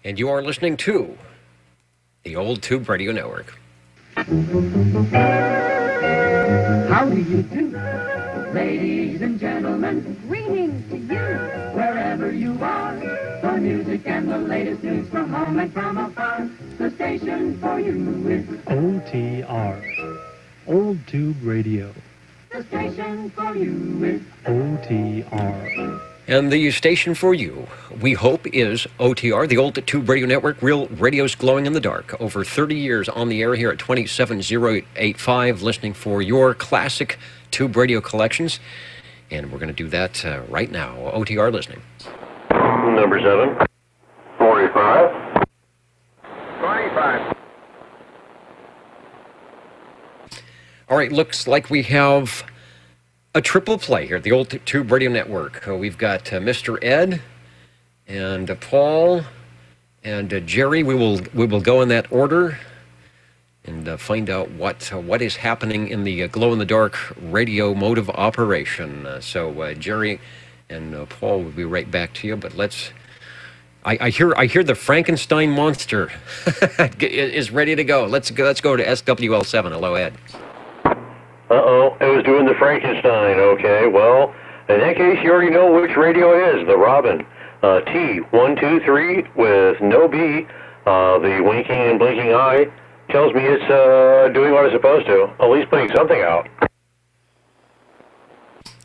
And you are listening to the Old Tube Radio Network. How do you do, ladies and gentlemen? Greetings to you. Wherever you are, for music and the latest news from home and from afar, the station for you is OTR, Old Tube Radio. the station for you is OTR. And the station for you, we hope, is OTR, the Old Tube Radio Network, real radios glowing in the dark. Over 30 years on the air here at 27085, listening for your classic tube radio collections. And we're going to do that right now. OTR listening. Number 7. 45. 25. All right, looks like we have a triple play here at the Old Tube Radio Network. We've got Mr. Ed and Paul and Jerry. We will go in that order and find out what is happening in the glow-in-the-dark radio mode of operation. So Jerry and Paul will be right back to you. But let's. I hear the Frankenstein monster is ready to go. Let's go to SWL7. Hello, Ed. Uh-oh, it was doing the Frankenstein. Okay, well, in that case, you already know which radio it is, the Robin. T123 with no B. The winking and blinking eye tells me it's doing what it's supposed to, at least putting something out.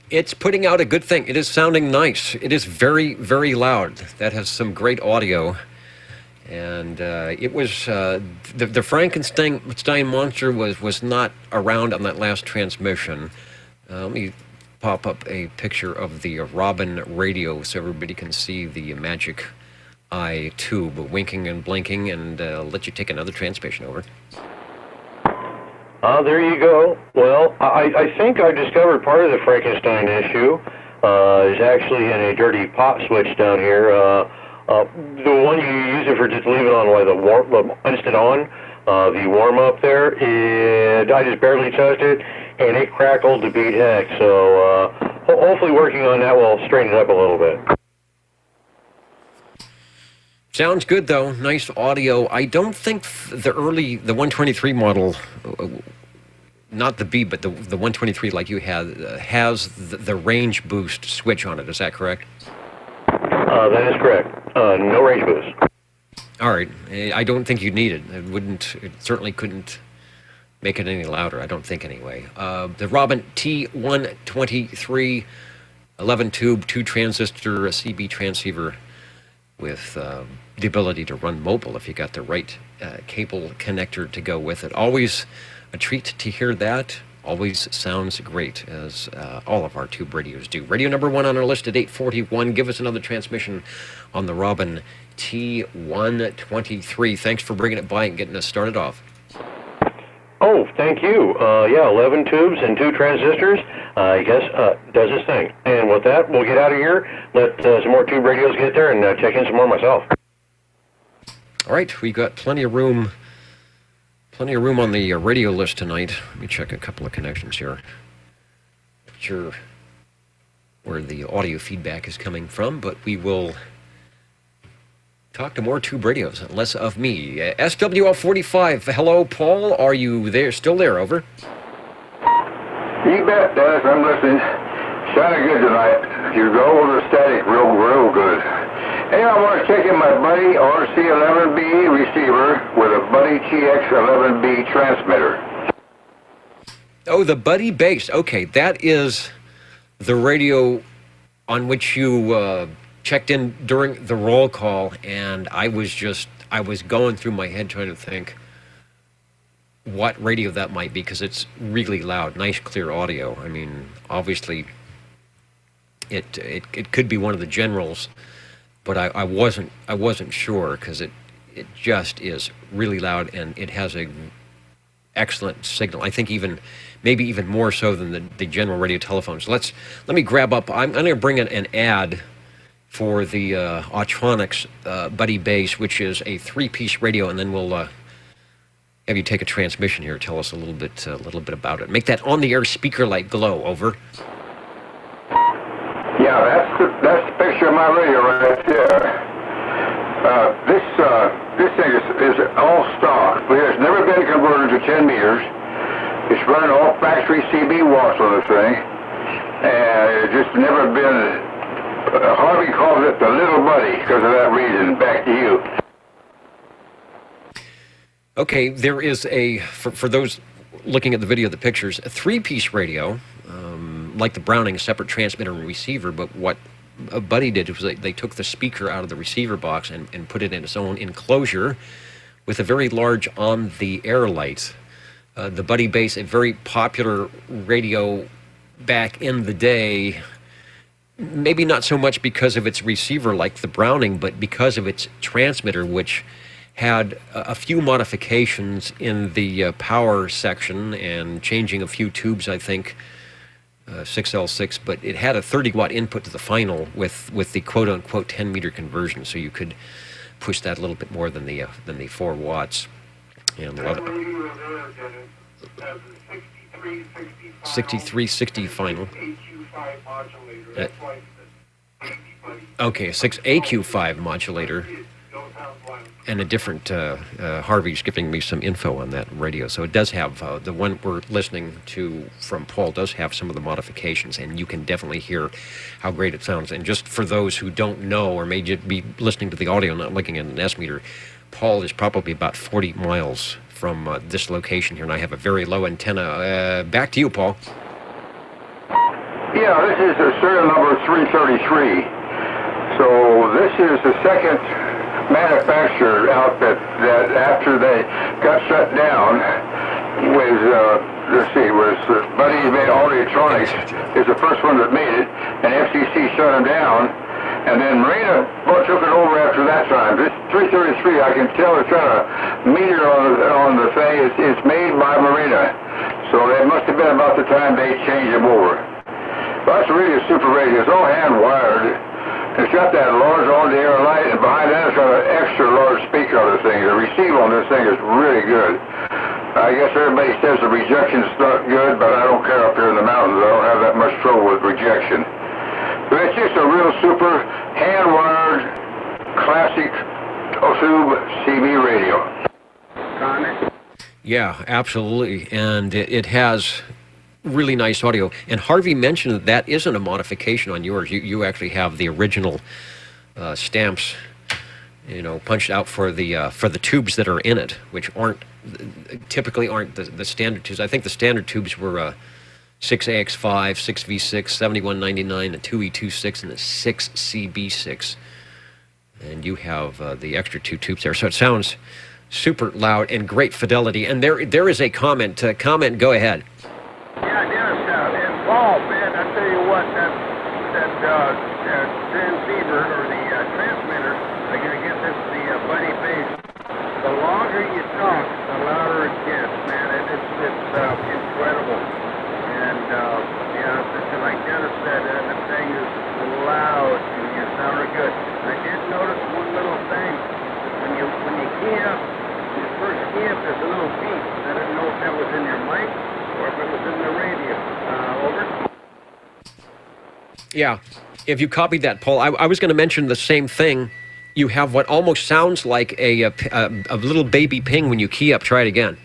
It's putting out a good thing. It is sounding nice. It is very, very loud. That has some great audio. And it was the Frankenstein monster was not around on that last transmission. Let me pop up a picture of the Robin radio so everybody can see the magic eye tube winking and blinking, and let you take another transmission over. There you go. Well, I think I discovered part of the Frankenstein issue is actually in a dirty pop switch down here. The one you use it for, just leave it on like the instant on, the warm up there, I just barely touched it, and it crackled to beat heck. So hopefully working on that will straighten it up a little bit. Sounds good, though. Nice audio. I don't think the 123 model, not the B, but the 123 like you had, has the range boost switch on it. Is that correct? That is correct. No range boost. All right. I don't think you need it. It certainly couldn't make it any louder, I don't think, anyway. The Robin T123 11 tube 2 transistor CB transceiver with the ability to run mobile if you got the right cable connector to go with it. Always a treat to hear that. Always sounds great, as all of our tube radios do. Radio number 1 on our list at 841. Give us another transmission on the Robin T123. Thanks for bringing it by and getting us started off. Oh, thank you. Yeah, 11 tubes and 2 transistors, I guess, does its thing. And with that, we'll get out of here, let some more tube radios get there, and check in some more myself. All right, we've got plenty of room on the radio list tonight. Let me check a couple of connections here. Not sure where the audio feedback is coming from, but we will talk to more tube radios, less of me. SWL 45, hello, Paul. Are you there? Still there? Over. You bet, Dennis. I'm listening. Sounding good tonight. You go over the static real good. Hey, I want to check in my Buddy RC11B receiver with a Buddy TX11B transmitter. Oh, the Buddy Base. Okay, that is the radio on which you checked in during the roll call, and I was going through my head trying to think what radio that might be, because it's really loud, nice clear audio. I mean, obviously it could be one of the generals, but I wasn't sure, because it just is really loud, and it has a excellent signal. I think maybe even more so than the general radio telephones. Let me grab up. I'm going to bring in an ad for the Autronics Buddy Base, which is a 3-piece radio, and then we'll have you take a transmission here. Tell us a little bit about it. Make that on-the-air speaker light glow. Over. Yeah, that's the picture of my radio right there. This factory CB watts on the thing, and it's just never been. Harvey calls it the little buddy because of that reason. Back to you. Okay, there is for those looking at the video, the pictures, a three-piece radio, like the Browning, a separate transmitter and receiver, but what Buddy did was they took the speaker out of the receiver box and put it in its own enclosure with a very large on-the-air light. The Buddy Bass, a very popular radio back in the day, maybe not so much because of its receiver like the Browning, but because of its transmitter, which had a few modifications in the power section and changing a few tubes, I think, 6L6, but it had a 30-watt input to the final with the quote-unquote 10-meter conversion, so you could push that a little bit more than the 4 watts. And a lot of 6360 final. Okay, a AQ5 modulator. And a different, Harvey's giving me some info on that radio. So it does have, the one we're listening to from Paul does have some of the modifications, and you can definitely hear how great it sounds. And just for those who don't know, or may just be listening to the audio, not looking at an S-meter, Paul is probably about 40 miles from this location here, and I have a very low antenna. Back to you, Paul. Yeah, this is a serial number 333. So this is the second manufacturer outfit that after they got shut down was Buddy made Audiotronics is the first one that made it, and FCC shut them down, and then Marina took it over after that time. This 333, I can tell it's got a meter on the thing. It's made by Marina, so it must have been about the time they changed them over. But that's really a super radio. It's all hand wired. It's got that large on-the-air light, and behind that it's got an extra large speaker on the thing. The receiver on this thing is really good. I guess everybody says the rejection's not good, but I don't care up here in the mountains. I don't have that much trouble with rejection. But it's just a real super hand-wired, classic tube CB radio. Comment? Yeah, absolutely. And it has really nice audio. And Harvey mentioned that isn't a modification on yours. You actually have the original stamps, punched out for the tubes that are in it, which typically aren't the standard tubes. I think the standard tubes were 6AX5, 6V6, 7199, a 2E26, and a 6CB6. And you have the extra 2 tubes there, so it sounds super loud and great fidelity. And there is a comment. Go ahead. Yeah, Dennis, and Paul, man, I tell you what, that transceiver or the transmitter, I gotta get this, the Buddy Bass. The longer you talk, the louder it gets, man. It's incredible. And like Dennis said, that thing is loud and you sound good. I did notice one little thing. When you key up, when you first key up, there's a little beep. I didn't know if that was in your mic or if it was in the radio. Over. Yeah, if you copied that, Paul, I was going to mention the same thing. You have what almost sounds like a little baby ping when you key up. Try it again.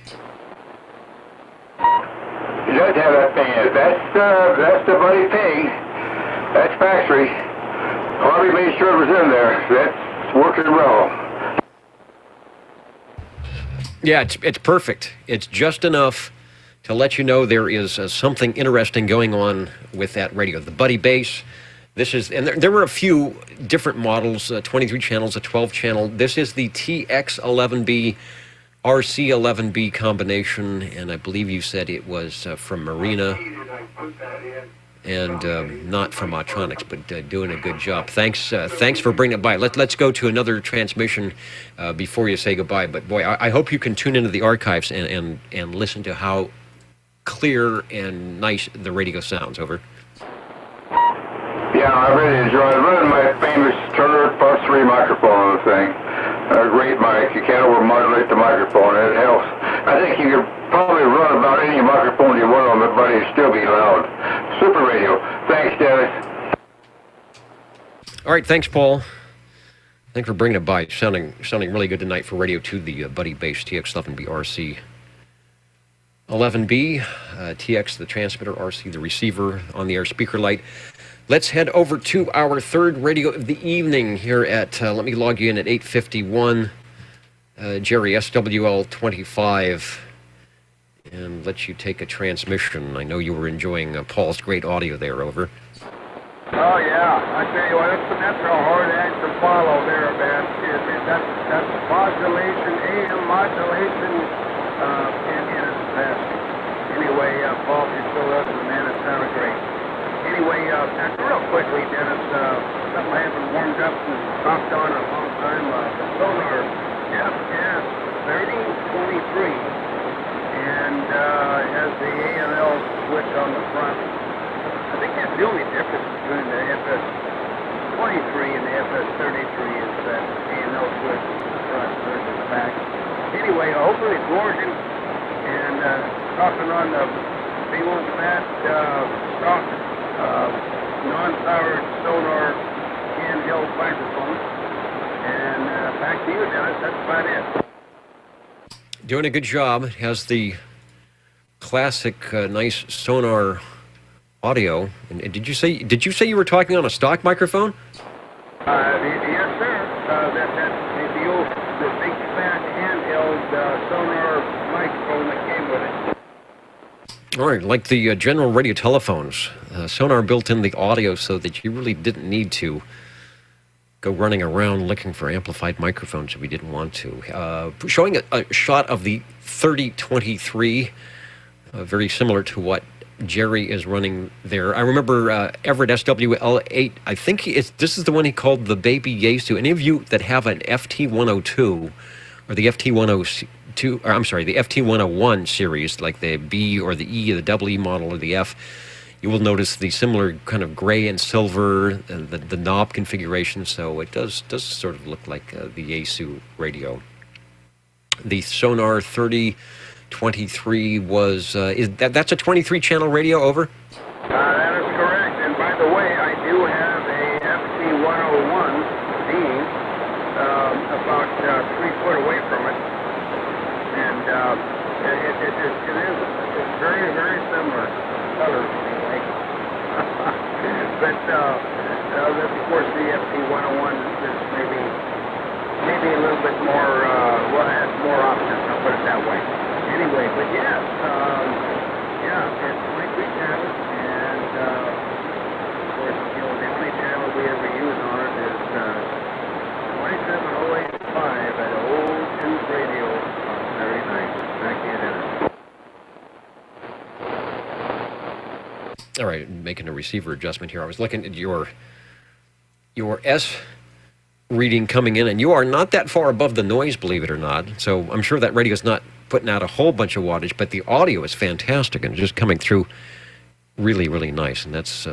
It does have that thing. That's the Buddy ping. That's factory. Harvey made sure it was in there. That's working well. Yeah, it's perfect. It's just enough to let you know there is something interesting going on with that radio. The Buddy Bass, and there were a few different models, 23 channels, a 12 channel. This is the TX11B, RC11B combination, and I believe you said it was from Marina and not from Autronics, but doing a good job. Thanks for bringing it by. Let's go to another transmission before you say goodbye. But boy, I hope you can tune into the archives and listen to how clear and nice the radio sounds. Over. Yeah, I really enjoy it. Running my famous Turner Plus 3 microphone on the thing. A great mic. You can't over-modulate the microphone. It helps. I think you could probably run about any microphone you want on the Buddy and still be loud. Super radio. Thanks, Dennis. All right, thanks, Paul. Thanks for bringing it by. Sounding really good tonight for Radio 2, the Buddy Bass TX11B RC. 11B, TX the transmitter, RC the receiver, on the air speaker light. Let's head over to our third radio of the evening here at, let me log you in at 8:51, Jerry SWL 25, and let you take a transmission. I know you were enjoying Paul's great audio there, over. Oh, yeah. I tell you what, that's a hard act to follow there, man. That's modulation, AM modulation, in its best. Anyway, Paul, if you're still listening, man, it sounded great. Anyway, real quickly, Dennis, something I haven't warmed up and talked on in a long time, the Sonar FS 3023, and has the A&L switch on the front. I think that's the only difference between the FS 23 and the FS 33 is that A&L switch front versus the back. Anyway, hopefully it's working, and talking on the big old fat stock non-powered Sonar handheld microphone. And back to you, Dennis. That's about it. Doing a good job. It has the classic nice Sonar audio. And did you say you were talking on a stock microphone? Yes, sir. That's the big fat handheld Sonar microphone that came with it. All right, like the general radio telephones, Sonar built in the audio so that you really didn't need to go running around looking for amplified microphones if we didn't want to. Showing a shot of the 3023, very similar to what Jerry is running there. I remember Everett SWL8, I think this is the one he called the Baby Yaesu. Any of you that have an FT102 or the FT102, or I'm sorry, the FT101 series, like the B or the E or the double E model or the F, you will notice the similar kind of gray and silver, the knob configuration, so it does sort of look like the Yaesu radio. The Sonar 3023 was, that's a 23-channel radio, over? That is correct, and by the way, I do have a FT101B about 3 foot away from it, and it's very, very similar colors anyway. But of course the FT101 is maybe a little bit more, has more options, I'll put it that way. Anyway, but yes, it's 23 channels, and of course, the only channel we ever use on it is 27085 at Old Tube Radio. Very nice. Thank you, Dennis. All right, making a receiver adjustment here. I was looking at your S reading coming in, and you are not that far above the noise, believe it or not. So I'm sure that radio is not putting out a whole bunch of wattage, but the audio is fantastic and just coming through really, really nice. And that's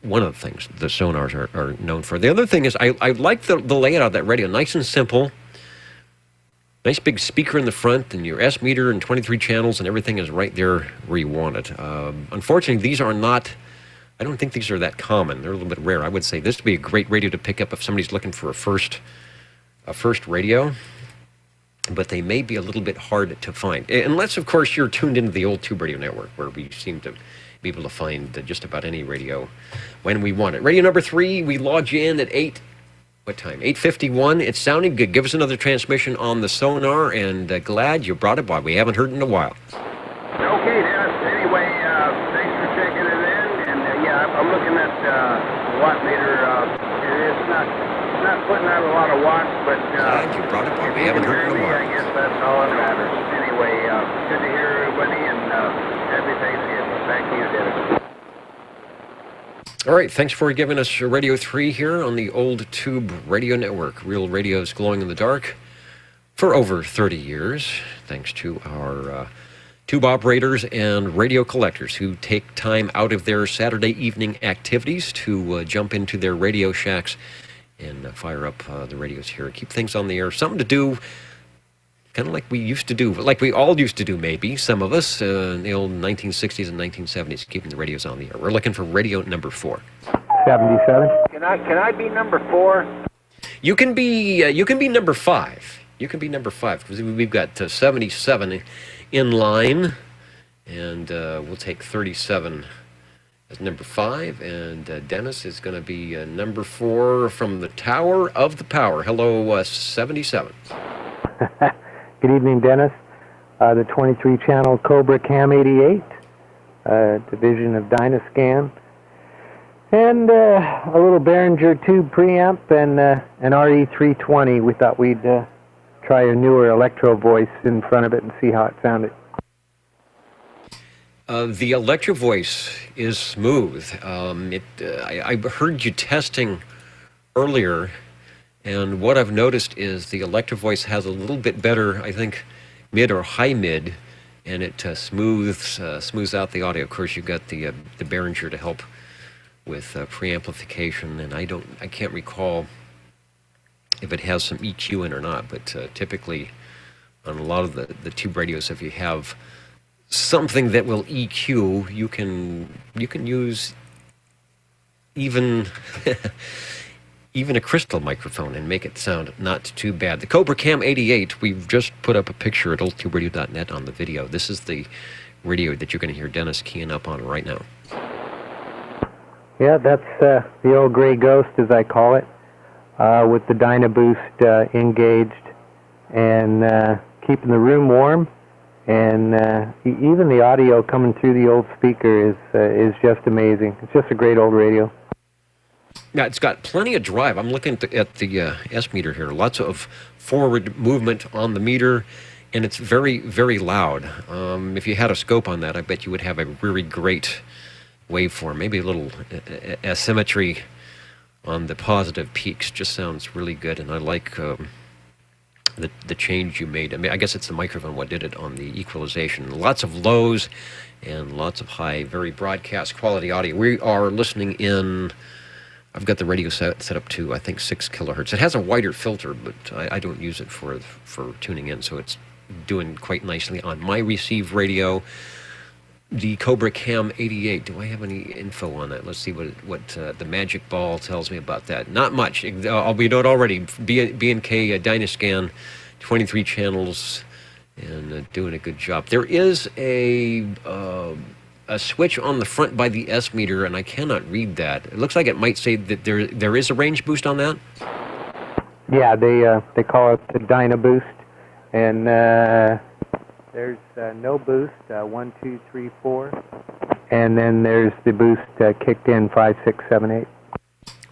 one of the things the Sonars are known for. The other thing is I like the layout of that radio. Nice and simple. Nice big speaker in the front, and your S meter and 23 channels, and everything is right there where you want it. Unfortunately, these are not, I don't think these are that common. They're a little bit rare. I would say this would be a great radio to pick up if somebody's looking for a first radio, but they may be a little bit hard to find. Unless, of course, you're tuned into the old Tube Radio Network, where we seem to be able to find just about any radio when we want it. Radio number 3, we logged you in at 8:51. It's sounding good. Give us another transmission on the Sonar, and glad you brought it by. We haven't heard it in a while. Okay, Dennis. Anyway, thanks for checking it in. And I'm looking at watt meter. It's not putting out a lot of watts, but Glad you brought it by. We haven't heard it in a while. I guess that's all that matters. Anyway, good to hear everybody, and happy Thanksgiving. Back to you, Dennis. All right, thanks for giving us Radio 3 here on the Old Tube Radio Network. Real radios glowing in the dark for over 30 years, thanks to our tube operators and radio collectors who take time out of their Saturday evening activities to jump into their Radio Shacks and fire up the radios here. Keep things on the air. Something to do kind of like we used to do, like we all used to do maybe, some of us, in the old 1960s and 1970s, keeping the radios on the air. We're looking for radio number 4. 77. Can I be number 4? You can be number 5. You can be number 5, because we've got 77 in line, And we'll take 37 as number 5. And Dennis is going to be number 4 from the Tower of the Power. Hello, 77. Good evening, Dennis. The 23-channel Cobra Cam 88, division of Dynascan, and a little Behringer tube preamp and an RE320. We thought we'd try a newer Electro Voice in front of it and see how it sounded. The Electro Voice is smooth. I heard you testing earlier, and what I've noticed is the Electro Voice has a little bit better, I think, mid or high mid, and it smooths out the audio. Of course, you've got the Behringer to help with preamplification, and I can't recall if it has some EQ in or not, but typically on a lot of the tube radios, if you have something that will EQ, you can use even even a crystal microphone and make it sound not too bad. The Cobra Cam 88, we've just put up a picture at oldtuberadio.net on the video. This is the radio that you're going to hear Dennis keying up on right now. Yeah, that's the old gray ghost, as I call it, with the Dynaboost engaged and keeping the room warm. And even the audio coming through the old speaker is just amazing. It's just a great old radio. Yeah, it's got plenty of drive. I'm looking at the S meter here. Lots of forward movement on the meter, and it's very, very loud. If you had a scope on that, I bet you would have a really great waveform. Maybe a little asymmetry on the positive peaks. Just sounds really good, and I like the change you made. I mean, I guess it's the microphone what did it on the equalization. Lots of lows and lots of high, very broadcast quality audio. We are listening in. I've got the radio set up to, I think, 6 kilohertz. It has a wider filter, but I don't use it for tuning in, so it's doing quite nicely on my receive radio. The Cobra Cam 88, do I have any info on that? Let's see what the magic ball tells me about that. Not much. We know it already. B&K Dynascan, 23 channels, and doing a good job. There is a switch on the front by the S meter, and I cannot read that. It looks like it might say that there is a range boost on that. Yeah, they call it the Dynaboost, and there's no boost, 1, 2, 3, 4, and then there's the boost kicked in 5, 6, 7, 8.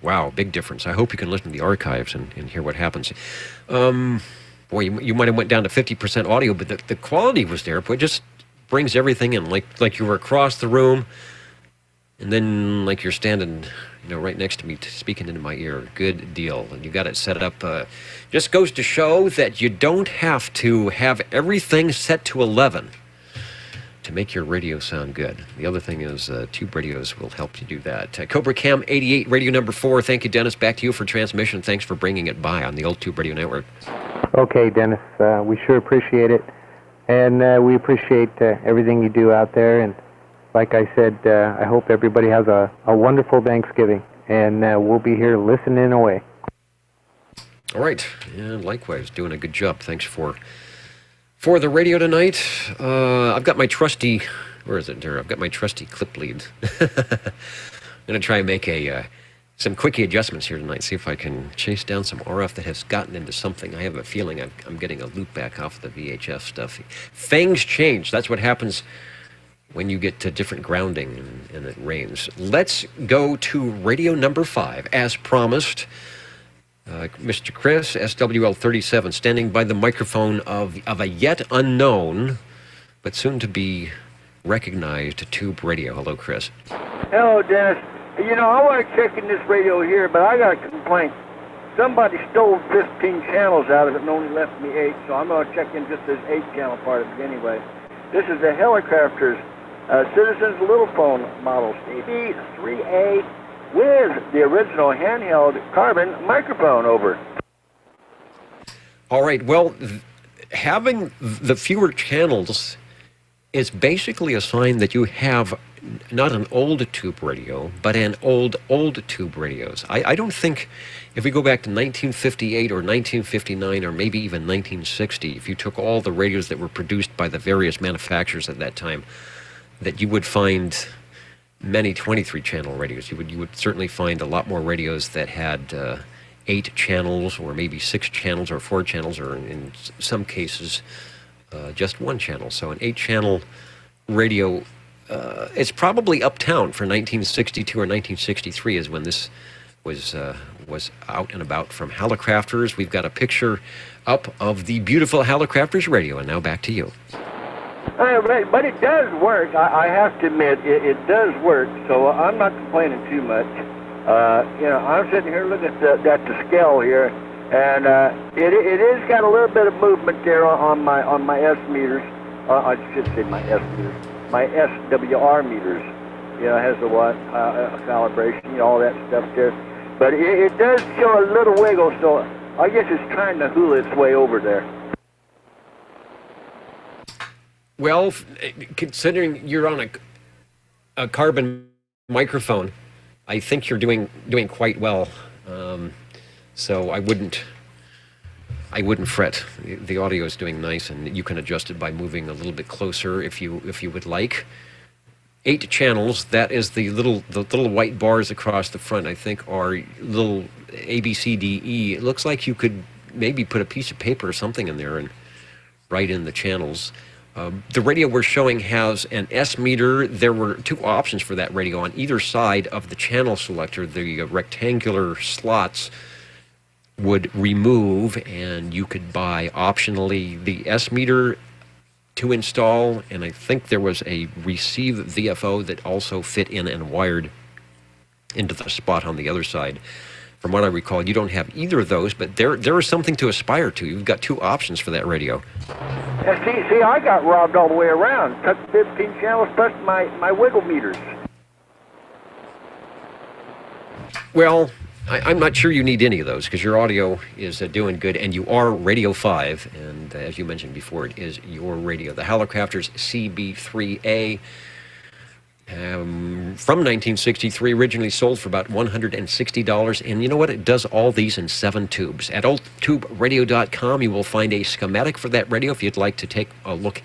Wow, big difference. I hope you can listen to the archives and hear what happens. Boy, you might have went down to 50% audio, but the quality was there, but it just brings everything in, like you were across the room, and then like you're standing, right next to me, speaking into my ear. Good deal. And you got it set up. Just goes to show that you don't have to have everything set to 11 to make your radio sound good. The other thing is tube radios will help you do that. Cobra Cam 88, radio number 4. Thank you, Dennis. Back to you for transmission. Thanks for bringing it by on the Old Tube Radio Network. Okay, Dennis. We sure appreciate it. And we appreciate everything you do out there. And like I said, I hope everybody has a wonderful Thanksgiving. And we'll be here listening away. All right. And likewise, doing a good job. Thanks for the radio tonight. I've got my trusty, where is it there? I've got my trusty clip lead. I'm going to try and make some quickie adjustments here tonight, see if I can chase down some RF that has gotten into something. I have a feeling I'm getting a loop back off the VHF stuff. Things change. That's what happens when you get to different grounding and it rains. Let's go to radio number 5, as promised. Mr. Chris, SWL37, standing by the microphone of a yet unknown, but soon to be recognized tube radio. Hello, Chris. Hello, Dennis. I want to check in this radio here, but I got a complaint. Somebody stole 15 channels out of it and only left me 8, so I'm going to check in just this 8-channel part of it anyway. This is the Helicrafters Citizens Little Phone model CB3A with the original handheld carbon microphone over. All right, well, having the fewer channels is basically a sign that you have not an old tube radio, but an old tube radios. I don't think, if we go back to 1958 or 1959 or maybe even 1960, if you took all the radios that were produced by the various manufacturers at that time, that you would find many 23-channel radios. You would certainly find a lot more radios that had 8 channels, or maybe 6 channels, or 4 channels, or in some cases just 1 channel. So an 8-channel radio, it's probably uptown for 1962 or 1963 is when this was out and about from Hallicrafters. We've got a picture up of the beautiful Hallicrafters radio, and now back to you. But it does work. I have to admit, it does work. So I'm not complaining too much. I'm sitting here looking at the scale here, and it is got a little bit of movement there on my S meters. I should say my S meters, my SWR meters. It has the watt calibration, all that stuff there. But it does show a little wiggle, so I guess it's trying to hula its way over there. Well, considering you're on a carbon microphone, I think you're doing quite well. So I wouldn't fret. The audio is doing nice, and you can adjust it by moving a little bit closer if you would like. 8 channels. That is the little white bars across the front. I think are little A, B, C, D, E. It looks like you could maybe put a piece of paper or something in there and write in the channels. The radio we're showing has an S meter. There were 2 options for that radio on either side of the channel selector. The rectangular slots would remove, and you could buy optionally the S meter to install, and I think there was a receive VFO that also fit in and wired into the spot on the other side. From what I recall, you don't have either of those, but there is something to aspire to. You've got 2 options for that radio. See, I got robbed all the way around. Took 15 channels plus my wiggle meters. Well, I'm not sure you need any of those because your audio is doing good, and you are Radio 5, and as you mentioned before, it is your radio. The Hallicrafters CB3A from 1963, originally sold for about $160, and you know what? It does all these in 7 tubes. At oldtuberadio.com, you will find a schematic for that radio if you'd like to take a look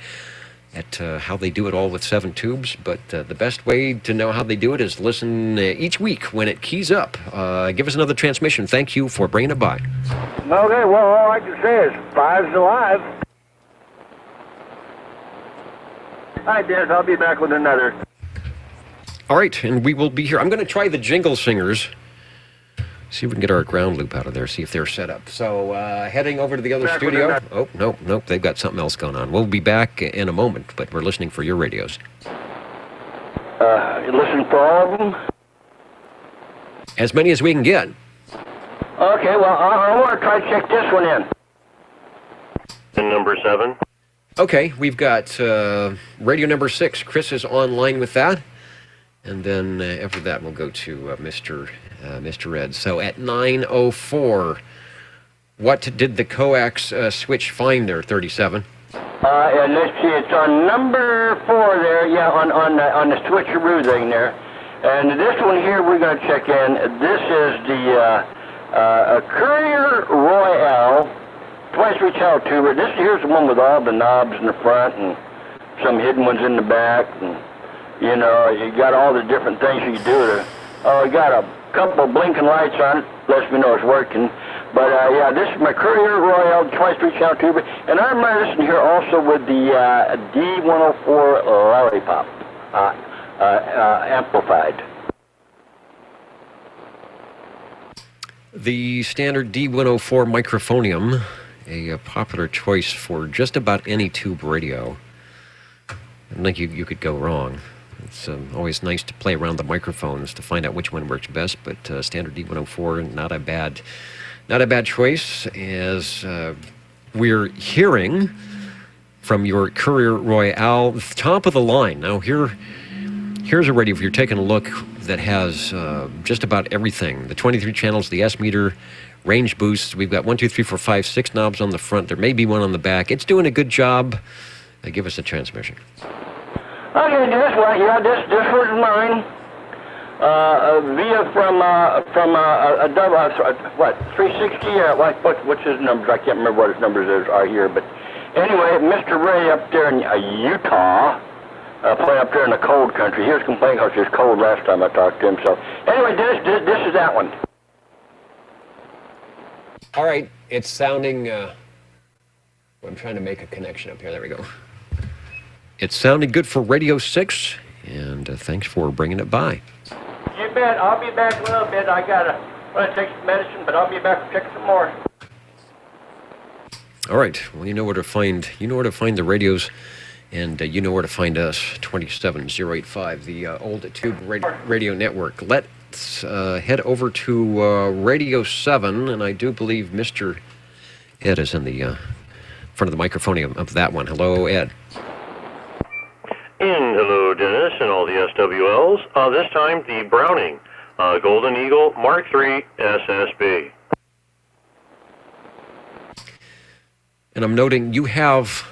at how they do it all with 7 tubes. But the best way to know how they do it is listen each week when it keys up. Give us another transmission. Thank you for bringing it by. Okay, well, all I can say is 5's alive. All right, Dennis, I'll be back with another. All right, and we will be here. I'm going to try the Jingle Singers. See if we can get our ground loop out of there, see if they're set up. So heading over to the other studio. Oh, nope, they've got something else going on. We'll be back in a moment, but we're listening for your radios. You listen for all of them? As many as we can get. Okay, well, I want to try to check this one in. And number 7. Okay, we've got radio number 6. Chris is online with that. And then after that, we'll go to Mr. Ed. So at 9:04, what did the coax switch find there, 37? And let's see, it's on number 4 there, yeah, on the switcheroo thing there. And this one here we're going to check in. This is the Courier Royale 23 channel tuber. This here's the one with all the knobs in the front and some hidden ones in the back. And, you know, you got all the different things you can do. You got a couple of blinking lights on it, lets me know it's working. But yeah, this is my Courier Royale 23 channel tuber, and I'm listening here also with the D104 Lollipop amplified. The standard D104 microphonium, a popular choice for just about any tube radio. I don't think you could go wrong. It's always nice to play around the microphones to find out which one works best, but standard D104, not a bad choice, as we're hearing from your Courier Royale, top of the line. Now here's a radio, if you're taking a look, that has just about everything. The 23 channels, the S meter, range boosts. We've got 1, 2, 3, 4, 5, 6 knobs on the front. There may be one on the back. It's doing a good job. Give us a transmission. Okay, this one, yeah, this was mine. Via from a double, what, 360, what's his numbers? I can't remember what his numbers are here, but anyway, Mr. Ray up there in Utah, play up there in the cold country. He was complaining because it was cold last time I talked to him. So anyway, this is that one. All right, it's sounding. I'm trying to make a connection up here. There we go. It's sounding good for Radio 6, and thanks for bringing it by. You bet. I'll be back in a little bit. I gotta take some medicine, but I'll be back to check some more. All right. Well, you know where to find the radios, and you know where to find us. 27085, the old Tube radio network. Let's head over to Radio 7, and I do believe Mr. Ed is in the front of the microphone of that one. Hello, Ed. Hello, Dennis, and all the SWLs. This time, the Browning Golden Eagle Mark III SSB. And I'm noting you have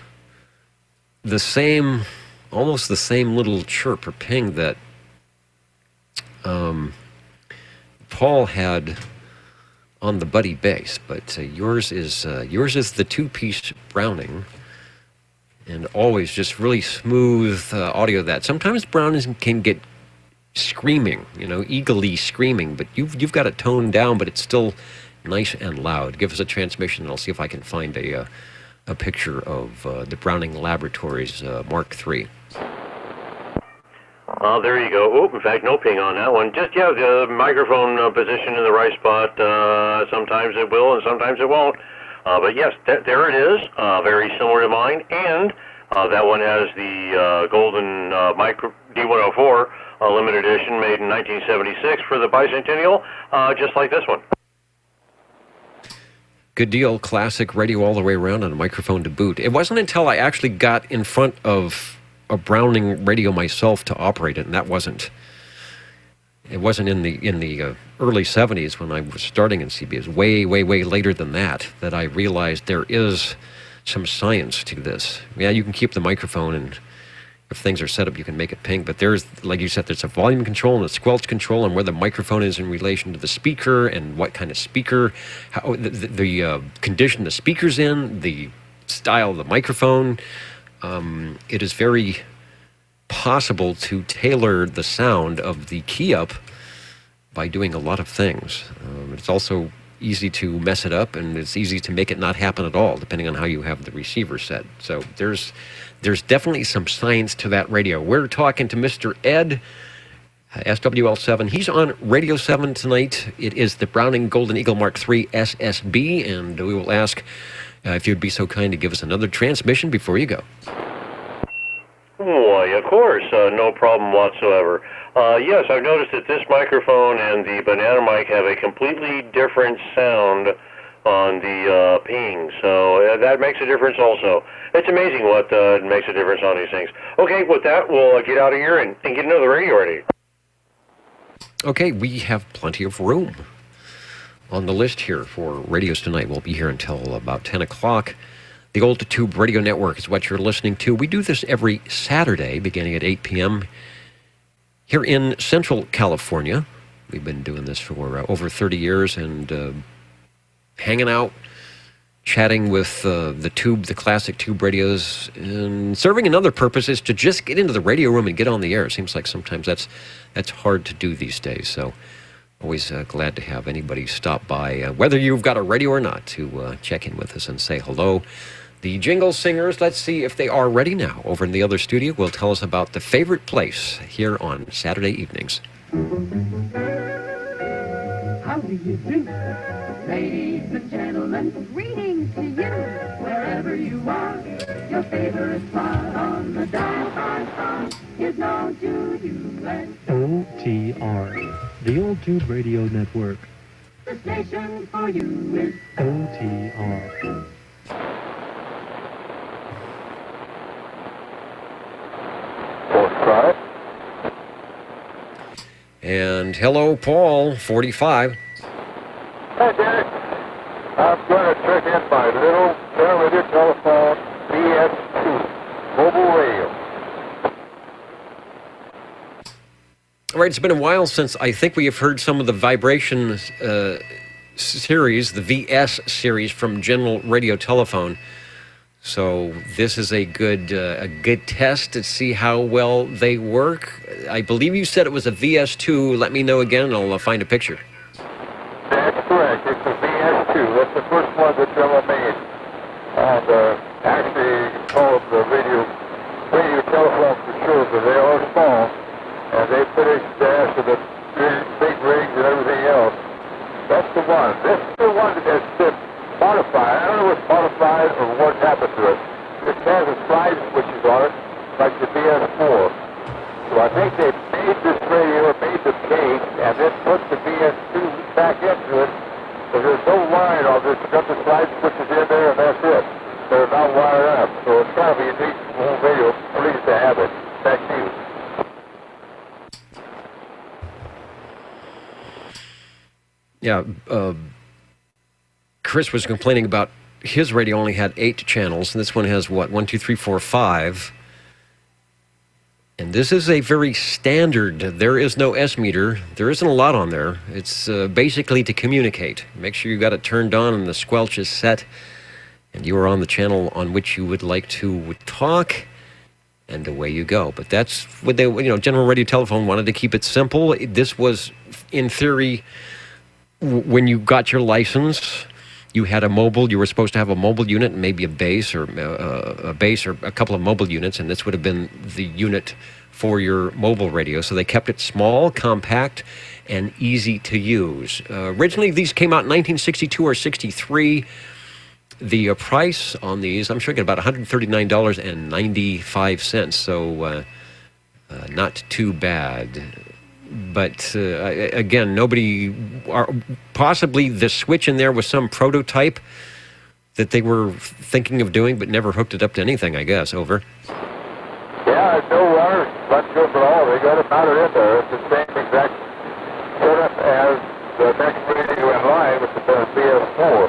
almost the same little chirp or ping that Paul had on the Buddy bass, but yours is the two-piece Browning, and always just really smooth audio. That sometimes Brownings can get screaming, eagerly screaming, but you've got it toned down, but it's still nice and loud. Give us a transmission, and I'll see if I can find a picture of the Browning Laboratories Mark III. There you go. Oh, in fact, no ping on that one. Just, the microphone position in the right spot. Sometimes it will and sometimes it won't. But yes, there it is. Very similar to mine. And that one has the golden micro D104 limited edition made in 1976 for the bicentennial, just like this one. Good deal. Classic radio all the way around and a microphone to boot. It wasn't until I actually got in front of a Browning radio myself to operate it, and it wasn't in the early 70s when I was starting in CB. It was way later than that I realized there is some science to this. Yeah, you can keep the microphone, and if things are set up, you can make it ping, but there's, like you said, there's a volume control and a squelch control, and where the microphone is in relation to the speaker, and what kind of speaker, how the condition the speaker's in, the style of the microphone. It is very possible to tailor the sound of the key up by doing a lot of things. It's also easy to mess it up, and it's easy to make it not happen at all, depending on how you have the receiver set. So there's definitely some science to that radio. We're talking to Mr. Ed, SWL7. He's on Radio 7 tonight. It is the Browning Golden Eagle Mark III SSB, and we will ask if you'd be so kind to give us another transmission before you go. Why, of course, no problem whatsoever. Yes, I've noticed that this microphone and the Banana mic have a completely different sound on the ping, so that makes a difference also. It's amazing what makes a difference on these things. Okay, with that, we'll get out of here and get another radio ready. Okay, we have plenty of room on the list here for radios tonight. We'll be here until about 10 o'clock. The Old Tube Radio Network is what you're listening to. We do this every Saturday, beginning at 8 p.m. here in Central California. We've been doing this for over 30 years, and hanging out, chatting with the classic tube radios, and serving another purpose is to just get into the radio room and get on the air. It seems like sometimes that's hard to do these days, so always glad to have anybody stop by, whether you've got a radio or not, to check in with us and say hello. The Jingle Singers, let's see if they are ready now. Over in the other studio, will tell us about the favorite place here on Saturday evenings. How do you do? Ladies and gentlemen, greetings to you. Wherever you are, your favorite spot on the dial is known to you as OTR, the Old Tube Radio Network. the station for you is OTR. And hello, Paul, 45. Hey, Derek. I'm going to check in my little radio telephone BS2 mobile radio. All right, it's been a while since I think we have heard some of the vibration series, the VS series from General Radio Telephone. So this is a good test to see how well they work. I believe you said it was a VS2. Let me know again, and I'll find a picture. That's correct. It's a VS2. That's the first one that Tremor made. And actually called the radio telephone for sure, but they are small. And they finished after the big rigs and everything else. That's the one. This is the one that has been modified. I don't know what's modified or what happened to it. It has a slide switches on it, like the VS4. So I think they made this radio, made the case, and then put the VS2 back into it. So there's no line on this. Got the slide switches in there, and that's it. They're not wired up. So it's kind of a unique home radio, at least to have it. Back to you. Yeah, Chris was complaining about his radio only had 8 channels, and this one has, what, 1, 2, 3, 4, 5. And this is a very standard. There is no S meter. There isn't a lot on there. It's basically to communicate. Make sure you got it turned on and the squelch is set, and you are on the channel on which you would like to talk, and away you go. But that's what they, General Radio Telephone wanted to keep it simple. This was, in theory, when you got your license, you had a mobile. You were supposed to have a mobile unit and maybe a base or a couple of mobile units, and this would have been the unit for your mobile radio. So they kept it small, compact, and easy to use. Originally, these came out in 1962 or 63. The price on these, I'm sure, get about $139.95. So not too bad. But again, possibly the switch in there was some prototype that they were thinking of doing, but never hooked it up to anything, I guess. Over. Yeah, no wires, not good at all. They got it mounted in there. It's the same exact setup as the next radio in line, which is the BS4.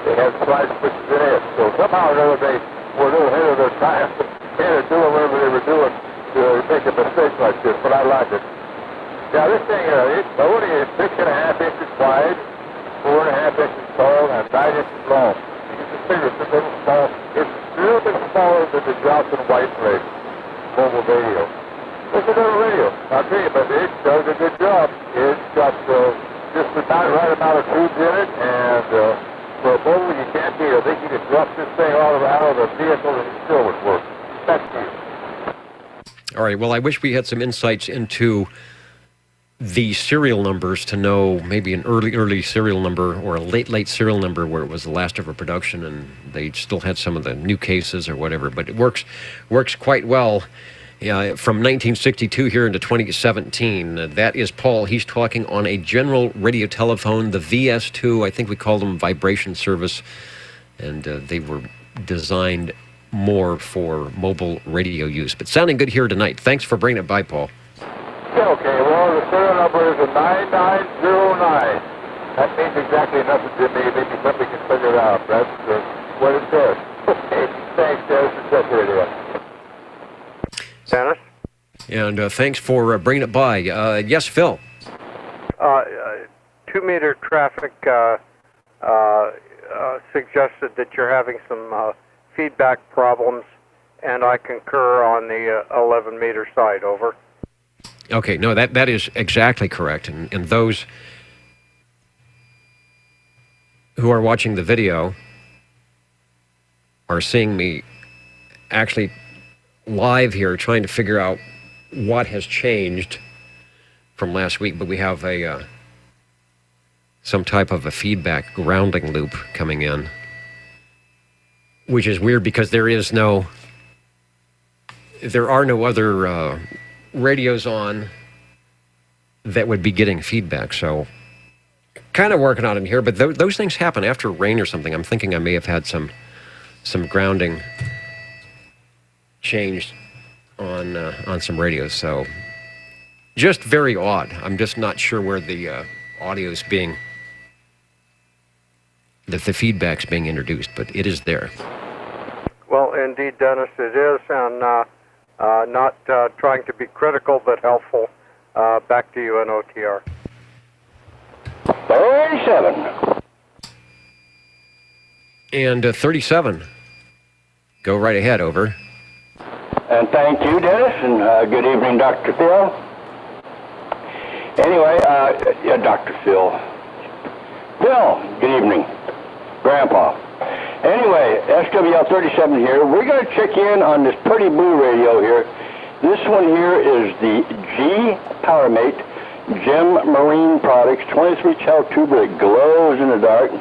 They had slide switches in it. So somehow or another, they were a little ahead of their time and doing whatever they were doing to make a mistake like this, but I like it. Now this thing, it's only 6.5 inches wide, 4.5 inches tall, and 9 inches long. You can just figure it's a little small. It's a little bit smaller than the Johnson White mobile radio. It's another radio, I'll tell you, but it does a good job. It's got just the right amount of tubes in it, and for a mobile you can't beat it. I think you could drop this thing out of the vehicle and it still would work. That's you. All right, well, I wish we had some insights into the serial numbers to know maybe an early serial number or a late serial number where it was the last ever production and they still had some of the new cases or whatever, but it works quite well. From 1962 here into 2017. That is Paul. He's talking on a General Radio Telephone, the VS2. I think we called them vibration service, and they were designed more for mobile radio use, but sounding good here tonight. Thanks for bringing it by, Paul. Okay, well, the serial number is a 9909. That means exactly nothing to me. Maybe somebody can figure it out. That's what it says. Okay, thanks, Dennis. That's radio. Dennis? And thanks for bringing it by. Yes, Phil? 2-meter traffic suggested that you're having some feedback problems, and I concur on the 11-meter side. Over. Okay, no, that is exactly correct. And those who are watching the video are seeing me actually live here trying to figure out what has changed from last week, but we have some type of a feedback grounding loop coming in, which is weird because there are no other radios on that would be getting feedback. So kind of working on it here, but those things happen after rain or something. I'm thinking I may have had some grounding changed on some radios. So just very odd. I'm just not sure where the audio is being, the feedback's being introduced, but it is there. Well, indeed, Dennis, it is, and not trying to be critical, but helpful. Back to you in OTR. 37. And 37. Go right ahead, over. And thank you, Dennis, and good evening, Dr. Phil. Anyway, yeah, Dr. Phil. Phil, good evening. Grandpa. Anyway, SWL37 here. We're going to check in on this pretty blue radio here. This one here is the G PowerMate Gem Marine Products 23 channel tuber that glows in the dark.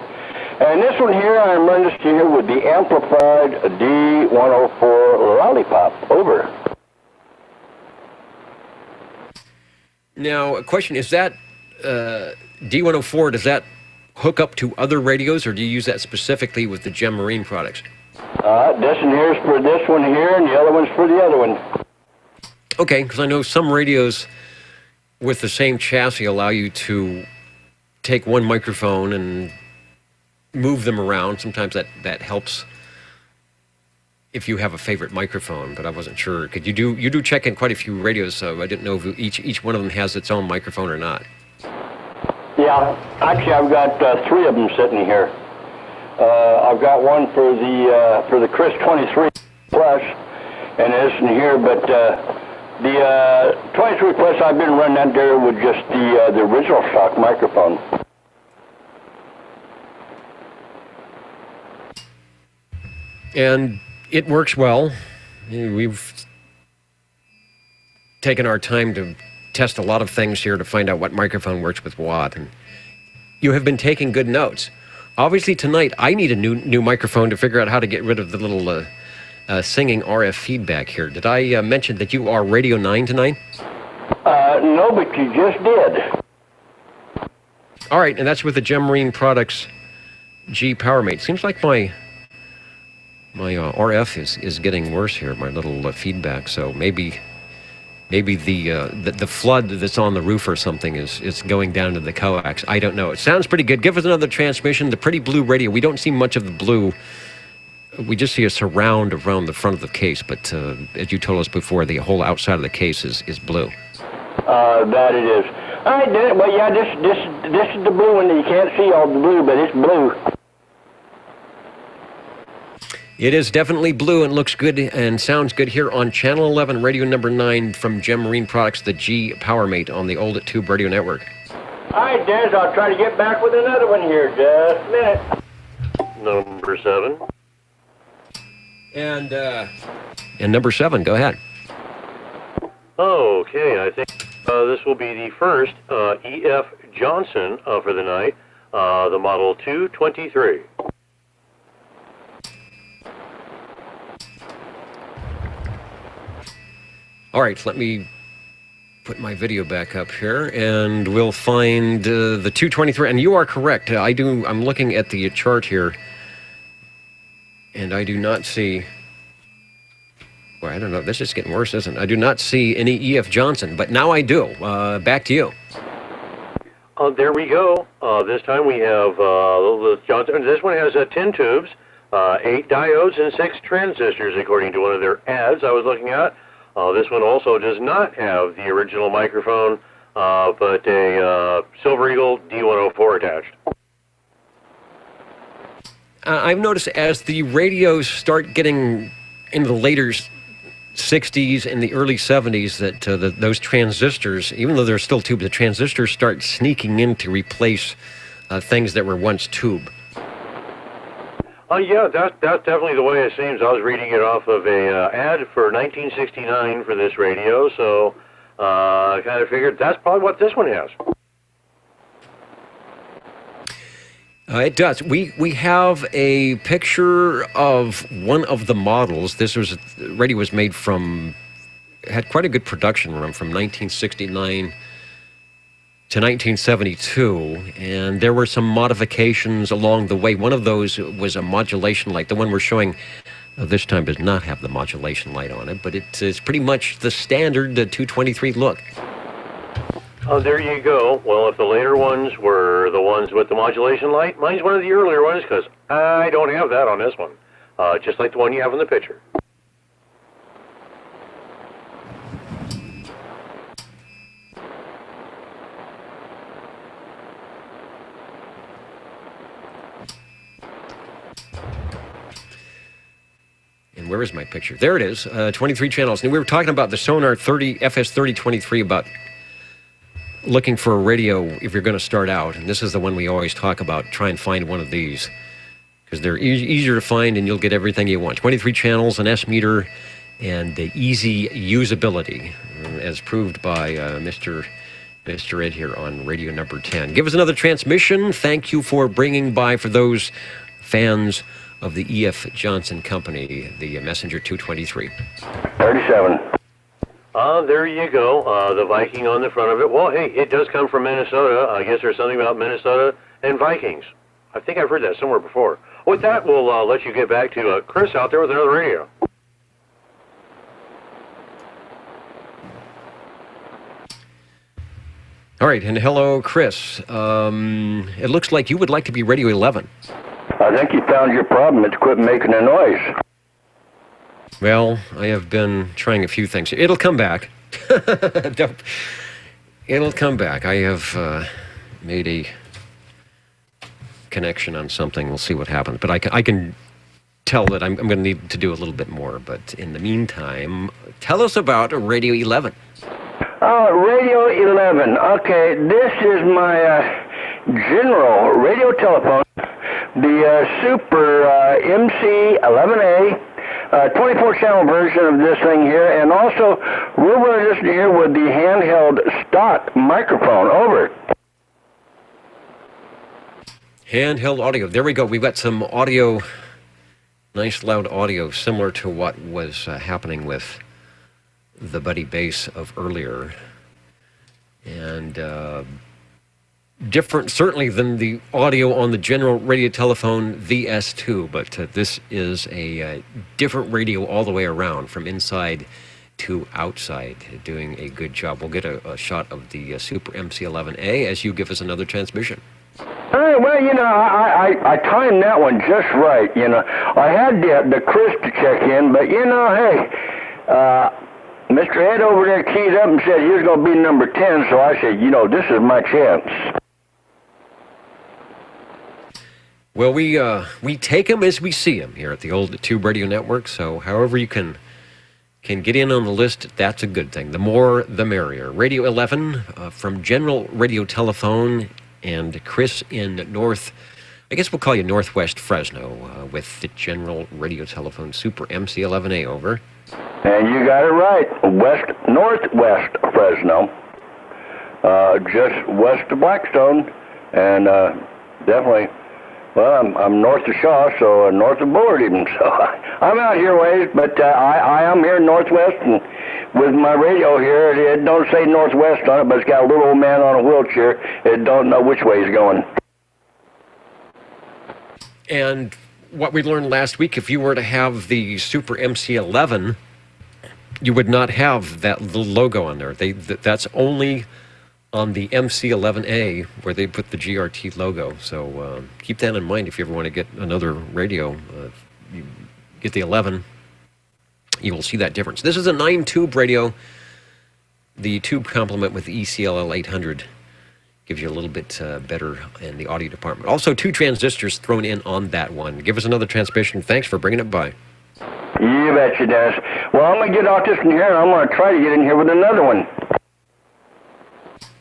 And this one here, I'm running this here with the amplified D104 Lollipop. Over. Now, a question, is that D104, does that hook up to other radios, or do you use that specifically with the Gem Marine products? This one here is for this one here, and the other one's for the other one. Okay, because I know some radios with the same chassis allow you to take one microphone and move them around. Sometimes that helps if you have a favorite microphone, but I wasn't sure. Could you do check in quite a few radios, so I didn't know if each one of them has its own microphone or not. Yeah, actually I've got 3 of them sitting here. I've got one for the Chris 23 Plus, and this one here, but the 23 Plus I've been running that there with just the original stock microphone. And it works well. We've taken our time to test a lot of things here to find out what microphone works with what, and you have been taking good notes. Obviously tonight I need a new microphone to figure out how to get rid of the little singing RF feedback here. Did I mention that you are Radio 9 tonight? No, but you just did. All right, and that's with the Gem Marine Products G PowerMate. Seems like my RF is getting worse here, my little feedback. So maybe the flood that's on the roof or something is going down to the coax. I don't know. It sounds pretty good. Give us another transmission. The pretty blue radio. We don't see much of the blue. We just see a surround around the front of the case, but as you told us before, the whole outside of the case is blue. That it is. All right, then. Well, yeah, this is the blue one. You can't see all the blue, but it's blue. It is definitely blue and looks good and sounds good here on Channel 11, radio number 9 from Gem Marine Products, the G PowerMate on the Old Tube Radio Network. All right, Dennis, I'll try to get back with another one here. Just a minute. Number 7. And number 7, go ahead. Okay, I think this will be the first E.F. Johnson for the night, the Model 223. All right, let me put my video back up here, and we'll find the 223. And you are correct. I'm looking at the chart here, and I do not see. Well, I don't know. This is getting worse, isn't it? I do not see any E.F. Johnson, but now I do. Back to you. There we go. This time we have the Johnson. This one has 10 tubes, 8 diodes, and 6 transistors, according to one of their ads I was looking at. This one also does not have the original microphone, but a Silver Eagle D104 attached. I've noticed as the radios start getting into the later 60s and the early 70s that those transistors, even though they're still tube, the transistors start sneaking in to replace things that were once tube. Yeah, that's definitely the way it seems. I was reading it off of a ad for 1969 for this radio, so I kind of figured that's probably what this one has. It does. We have a picture of one of the models. This radio was made had quite a good production run from 1969 to 1972, and there were some modifications along the way. One of those was a modulation light. The one we're showing this time does not have the modulation light on it, but it's pretty much the standard 223 look. Oh, there you go. Well, if the later ones were the ones with the modulation light, mine's one of the earlier ones because I don't have that on this one, just like the one you have in the picture. where is my picture? There it is, 23 channels. And we were talking about the Sonar FS3023, about looking for a radio if you're going to start out. And this is the one we always talk about. Try and find one of these, because they're easier to find and you'll get everything you want. 23 channels, an S meter, and easy usability, as proved by Mr. Ed here on radio number 10. Give us another transmission. Thank you for bringing by, for those fans of the E.F. Johnson Company, the Messenger 223. 37. There you go. The Viking on the front of it. Well, hey, it does come from Minnesota. I guess there's something about Minnesota and Vikings. I think I've heard that somewhere before. With that, we'll let you get back to Chris out there with another radio. All right, and hello, Chris. It looks like you would like to be Radio 11. I think you found your problem. It's quit making a noise. Well, I have been trying a few things. It'll come back. It'll come back. I have made a connection on something. We'll see what happens. But I can tell that I'm going to need to do a little bit more. But in the meantime, tell us about Radio 11. Radio 11. Okay, this is my general radio telephone, the Super MC11A, 24-channel version of this thing here, and also we're going to listen here with the handheld stock microphone. Over. Handheld audio. There we go. We've got some audio, nice loud audio, similar to what was happening with the Buddy Bass of earlier, and different certainly than the audio on the general radio telephone VS2, but this is a different radio all the way around, from inside to outside, doing a good job. We'll get a shot of the Super MC11A as you give us another transmission. Well, you know, I timed that one just right. You know, I had the Chris to check in, but you know, hey, Mr. Ed over there keyed up and said he was going to be number 10, so I said, you know, this is my chance. Well, we take them as we see them here at the Old Tube Radio Network, so however you can get in on the list, that's a good thing. The more, the merrier. Radio 11 from General Radio Telephone, and Chris in North, I guess we'll call you Northwest Fresno, with the General Radio Telephone Super MC11A, over. And you got it right. Northwest Fresno, just west of Blackstone, and definitely, well, I'm north of Shaw, so north of Bullard even, so I'm out here ways, but I am here northwest, and with my radio here, it don't say northwest on it, but it's got a little old man on a wheelchair. It don't know which way he's going. And what we learned last week, if you were to have the Super MC11, you would not have that little logo on there. That's only on the MC11A where they put the GRT logo. So keep that in mind if you ever want to get another radio. You get the 11, you will see that difference. This is a 9-tube radio. The tube complement with the ECLL 800 gives you a little bit better in the audio department. Also, 2 transistors thrown in on that one. Give us another transmission. Thanks for bringing it by. You betcha, Dennis. Well, I'm going to get off this in here, and I'm going to try to get in here with another one.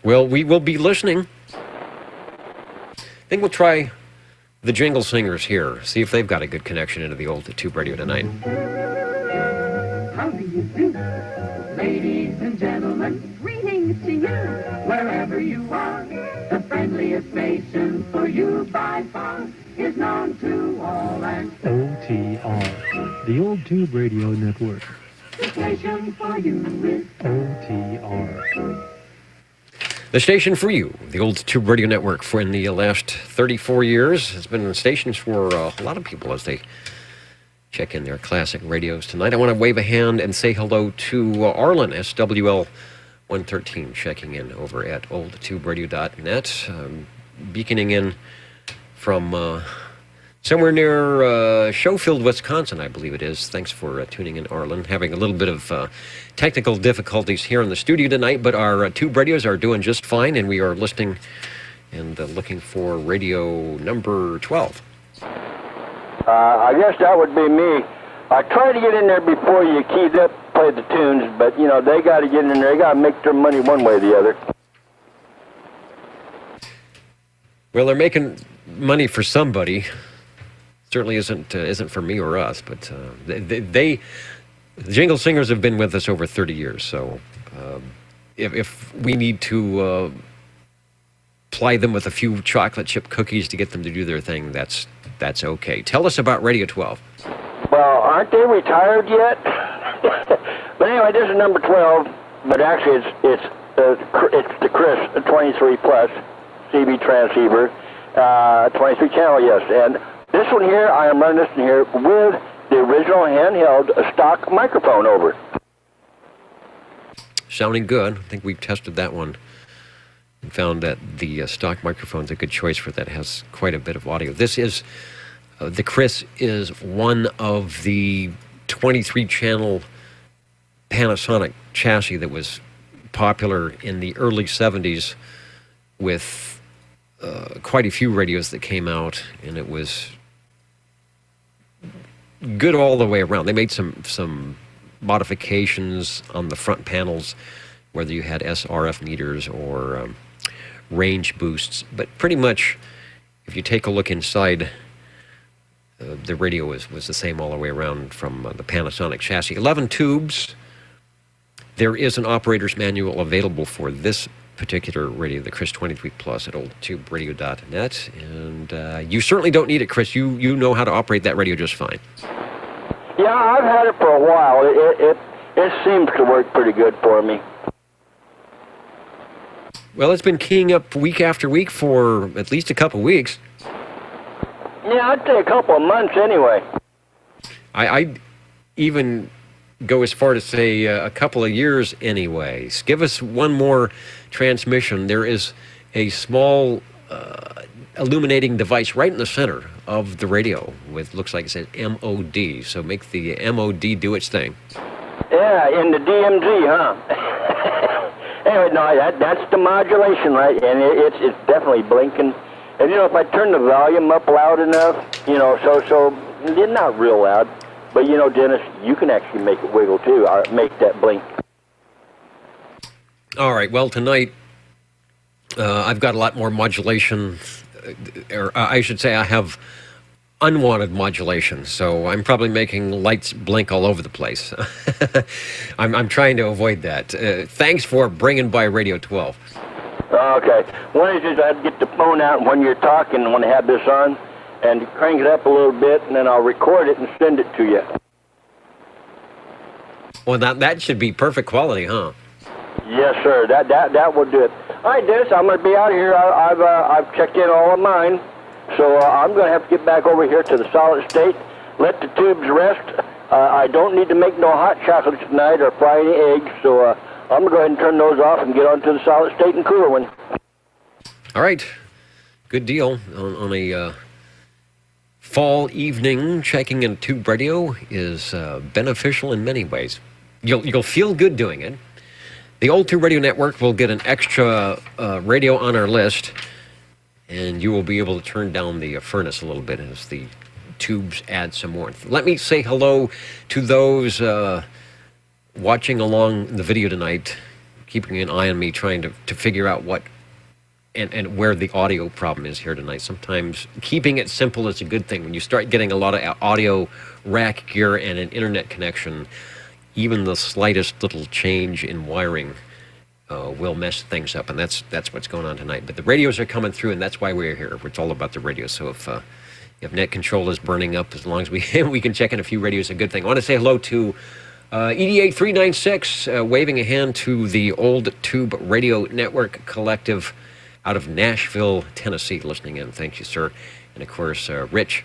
Well, we will be listening. I think we'll try the Jingle Singers here, see if they've got a good connection into the Old Tube Radio tonight. How do you do? Ladies and gentlemen, greetings to you, wherever you are. The friendliest station for you by far is known to all, and OTR, the Old Tube Radio Network. the station for you is OTR. The station for you, the Old Tube Radio Network, for in the last 34 years. It's been stations for a lot of people as they check in their classic radios tonight. I want to wave a hand and say hello to Arlen, SWL 113, checking in over at oldtuberadio.net, beaconing in from somewhere near Schofield, Wisconsin, I believe it is. Thanks for tuning in, Arlen. Having a little bit of technical difficulties here in the studio tonight, but our tube radios are doing just fine, and we are listening and looking for radio number 12. I guess that would be me. I try to get in there before you keyed up, play the tunes, but, you know, they got to get in there. They got to make their money one way or the other. Well, they're making money for somebody. Certainly isn't for me or us, but the Jingle Singers have been with us over 30 years, so if we need to ply them with a few chocolate chip cookies to get them to do their thing, that's okay. Tell us about Radio 12. Well, aren't they retired yet? But anyway, this is number 12, but actually it's the Chris 23 Plus CB transceiver, 23 channel, yes. And this one here, I am running this one here with the original handheld stock microphone over it. Sounding good. I think we've tested that one and found that the stock microphone's a good choice for that. It has quite a bit of audio. This is, the Chris is one of the 23 channel Panasonic chassis that was popular in the early 70s with quite a few radios that came out, and it was good all the way around. They made some modifications on the front panels, whether you had SRF meters or range boosts, but pretty much if you take a look inside, the radio was the same all the way around from the Panasonic chassis. 11 tubes. There is an operator's manual available for this particular radio, the Chris 23 Plus, at oldtuberadio.net, and you certainly don't need it, Chris. You know how to operate that radio just fine. Yeah, I've had it for a while. It seems to work pretty good for me. Well, it's been keying up week after week for at least a couple weeks. Yeah, I'd say a couple of months anyway. I'd even go as far to say a couple of years anyways. Give us one more transmission. There is a small illuminating device right in the center of the radio with, looks like it says MOD, so make the MOD do its thing. Yeah, in the DMG, huh? Anyway, no, that's the modulation, right? And it's definitely blinking. And, you know, if I turn the volume up loud enough, you know, so not real loud, but, you know, Dennis, you can actually make it wiggle, too, or make that blink. All right, well, tonight I've got a lot more modulation, or I should say I have unwanted modulation, so I'm probably making lights blink all over the place. I'm trying to avoid that. Thanks for bringing by Radio 12. Okay. One is I'd get the phone out when you're talking, when I have this on, and crank it up a little bit, and then I'll record it and send it to you. Well, that should be perfect quality, huh? Yes, sir. That will do it. All right, Dennis, I'm going to be out of here. I've checked in all of mine, so I'm going to have to get back over here to the solid state, let the tubes rest. I don't need to make no hot chocolate tonight or fry any eggs, so I'm going to go ahead and turn those off and get on to the solid state and cooler one. All right. Good deal. On a fall evening, checking in tube radio is beneficial in many ways. You'll feel good doing it. The Old Tube Radio Network will get an extra radio on our list, and you will be able to turn down the furnace a little bit as the tubes add some warmth. Let me say hello to those watching along the video tonight, keeping an eye on me, trying to figure out what and where the audio problem is here tonight. Sometimes keeping it simple is a good thing. When you start getting a lot of audio rack gear and an internet connection, even the slightest little change in wiring will mess things up, and that's what's going on tonight. But the radios are coming through, and that's why we're here. It's all about the radio. So if net control is burning up, as long as we can check in a few radios, a good thing. I want to say hello to ED8396, waving a hand to the Old Tube Radio Network Collective out of Nashville, Tennessee, listening in. Thank you, sir. And of course, Rich,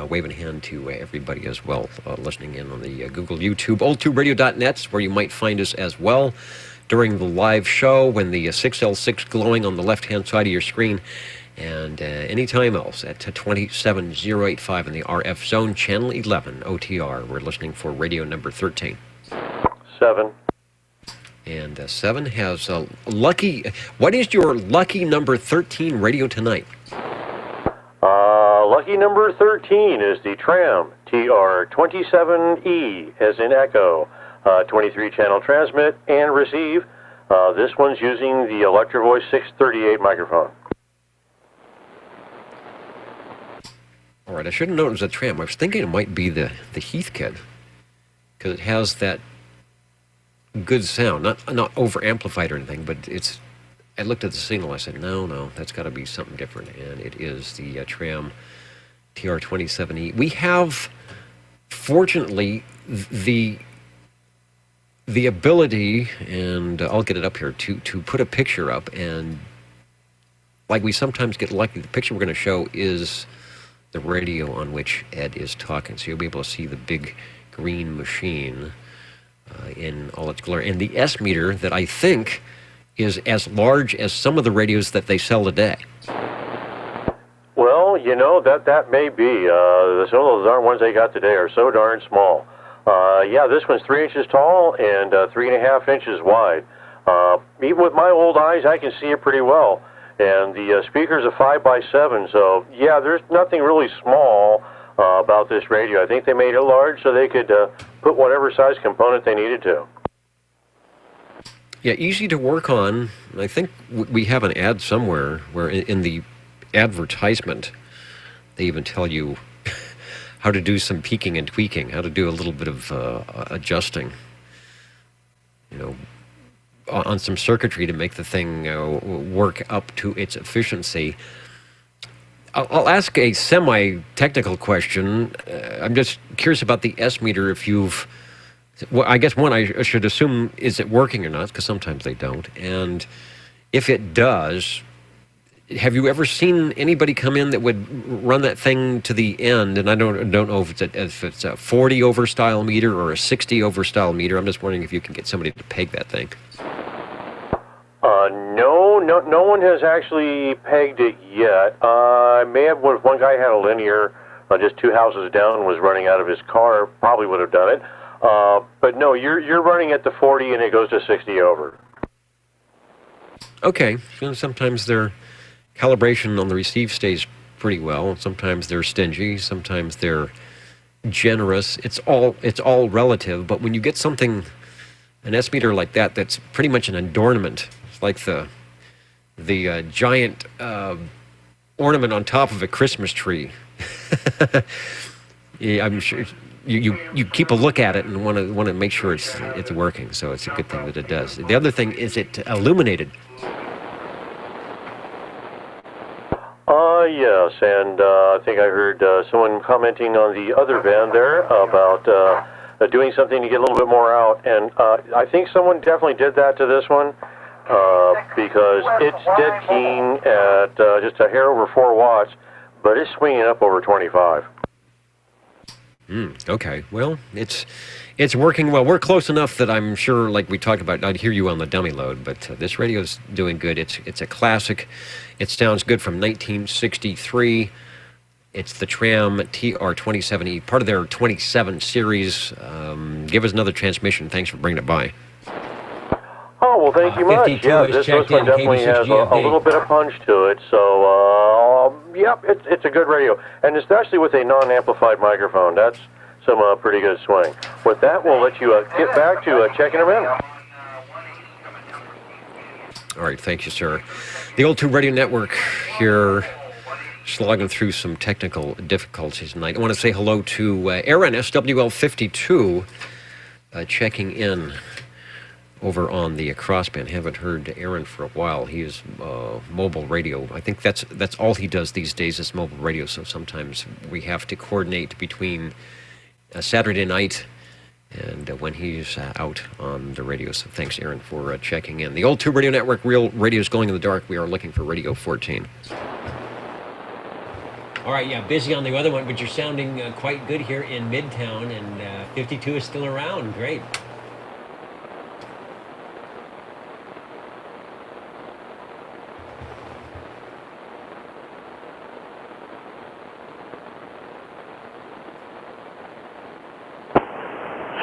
waving a hand to everybody as well, listening in on the Google, YouTube, oldtuberadio.net, where you might find us as well during the live show when the 6L6 glowing on the left-hand side of your screen, and anytime else at 27085 in the RF zone, channel 11, OTR. We're listening for radio number 13. 7. And 7 has a lucky... What is your lucky number 13 radio tonight? Lucky number 13 is the Tram TR27E, as in Echo, 23-channel transmit and receive. This one's using the Electro Voice 638 microphone. All right, I should have known it was a Tram. I was thinking it might be the Heathkit, because it has that good sound, not over amplified or anything, but it's. I looked at the signal. I said, no, that's got to be something different, and it is the Tram TR27E. We have, fortunately, the ability, and I'll get it up here, to put a picture up, and like we sometimes get lucky, the picture we're going to show is the radio on which Ed is talking, so you'll be able to see the big green machine in all its glory. And the S meter that I think is as large as some of the radios that they sell today. Well, you know, that may be. Some of those darn ones they got today are so darn small. Yeah, this one's 3 inches tall and 3.5 inches wide. Even with my old eyes, I can see it pretty well. And the speaker's a 5x7, so yeah, there's nothing really small about this radio. I think they made it large so they could put whatever size component they needed to. Yeah, easy to work on. I think we have an ad somewhere where in the advertisement they even tell you how to do some peaking and tweaking, how to do a little bit of adjusting, you know, on some circuitry to make the thing work up to its efficiency. I'll ask a semi-technical question. I'm just curious about the S meter. If you've, well, I guess one I should assume, is it working or not? Because sometimes they don't. And if it does, have you ever seen anybody come in that would run that thing to the end? And I don't know if it's a 40 over style meter or a 60 over style meter. I'm just wondering if you can get somebody to peg that thing. No one has actually pegged it yet. I may have, one guy had a linear, just 2 houses down, was running out of his car, probably would have done it. But no, you're running at the 40 and it goes to 60 over. Okay, so sometimes their calibration on the receive stays pretty well. Sometimes they're stingy. Sometimes they're generous. It's all relative. But when you get something, an S meter like that, that's pretty much an adornment. It's like the giant ornament on top of a Christmas tree. Yeah, I'm sure you keep a look at it and want to make sure it's working. So it's a good thing that it does. The other thing is it illuminated. Yes, and I think I heard someone commenting on the other band there about doing something to get a little bit more out, and I think someone definitely did that to this one, because it's dead keen at just a hair over 4 watts, but it's swinging up over 25. Okay, well, it's working well. We're close enough that I'm sure, like we talked about, I'd hear you on the dummy load, but this radio's doing good. It's a classic. It sounds good from 1963. It's the Tram TR27E, part of their 27 series. Give us another transmission. Thanks for bringing it by. Oh, well, thank you much. Yeah, this one definitely has a little bit of punch to it. So, yep, it's a good radio. And especially with a non-amplified microphone. That's some pretty good swing. With that, we'll let you get back to checking them in. All right, thank you, sir. The Old Tube Radio Network here, slogging through some technical difficulties tonight. I want to say hello to Aaron, SWL52, checking in over on the crossband. Haven't heard Aaron for a while. He is mobile radio. I think that's all he does these days is mobile radio, so sometimes we have to coordinate between Saturday night and when he's out on the radio. So thanks, Aaron, for checking in. The Old Tube Radio Network, real radio's glowing in the dark. We are looking for Radio 14. All right, yeah, busy on the other one, but you're sounding quite good here in Midtown, and 52 is still around. Great.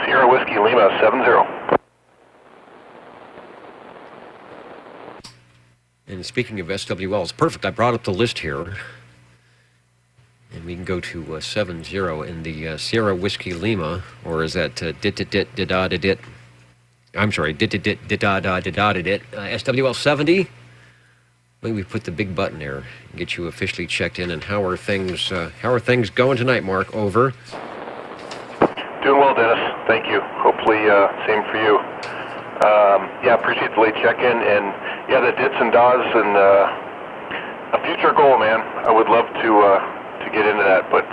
Sierra Whiskey Lima 70. And speaking of SWLs, perfect. I brought up the list here. And can go to 70 in the Sierra Whiskey Lima, or is that dit-dit-dit-da-da-dit? I'm sorry, dit-dit-dit-da-da-da-da-dit, SWL 70. Maybe we put the big button there and get you officially checked in. And how are things going tonight, Mark? Over. Doing well, Dennis. Thank you. Hopefully, same for you. Yeah, appreciate the late check-in, and yeah, the dits and das, and a future goal, man. I would love to get into that, but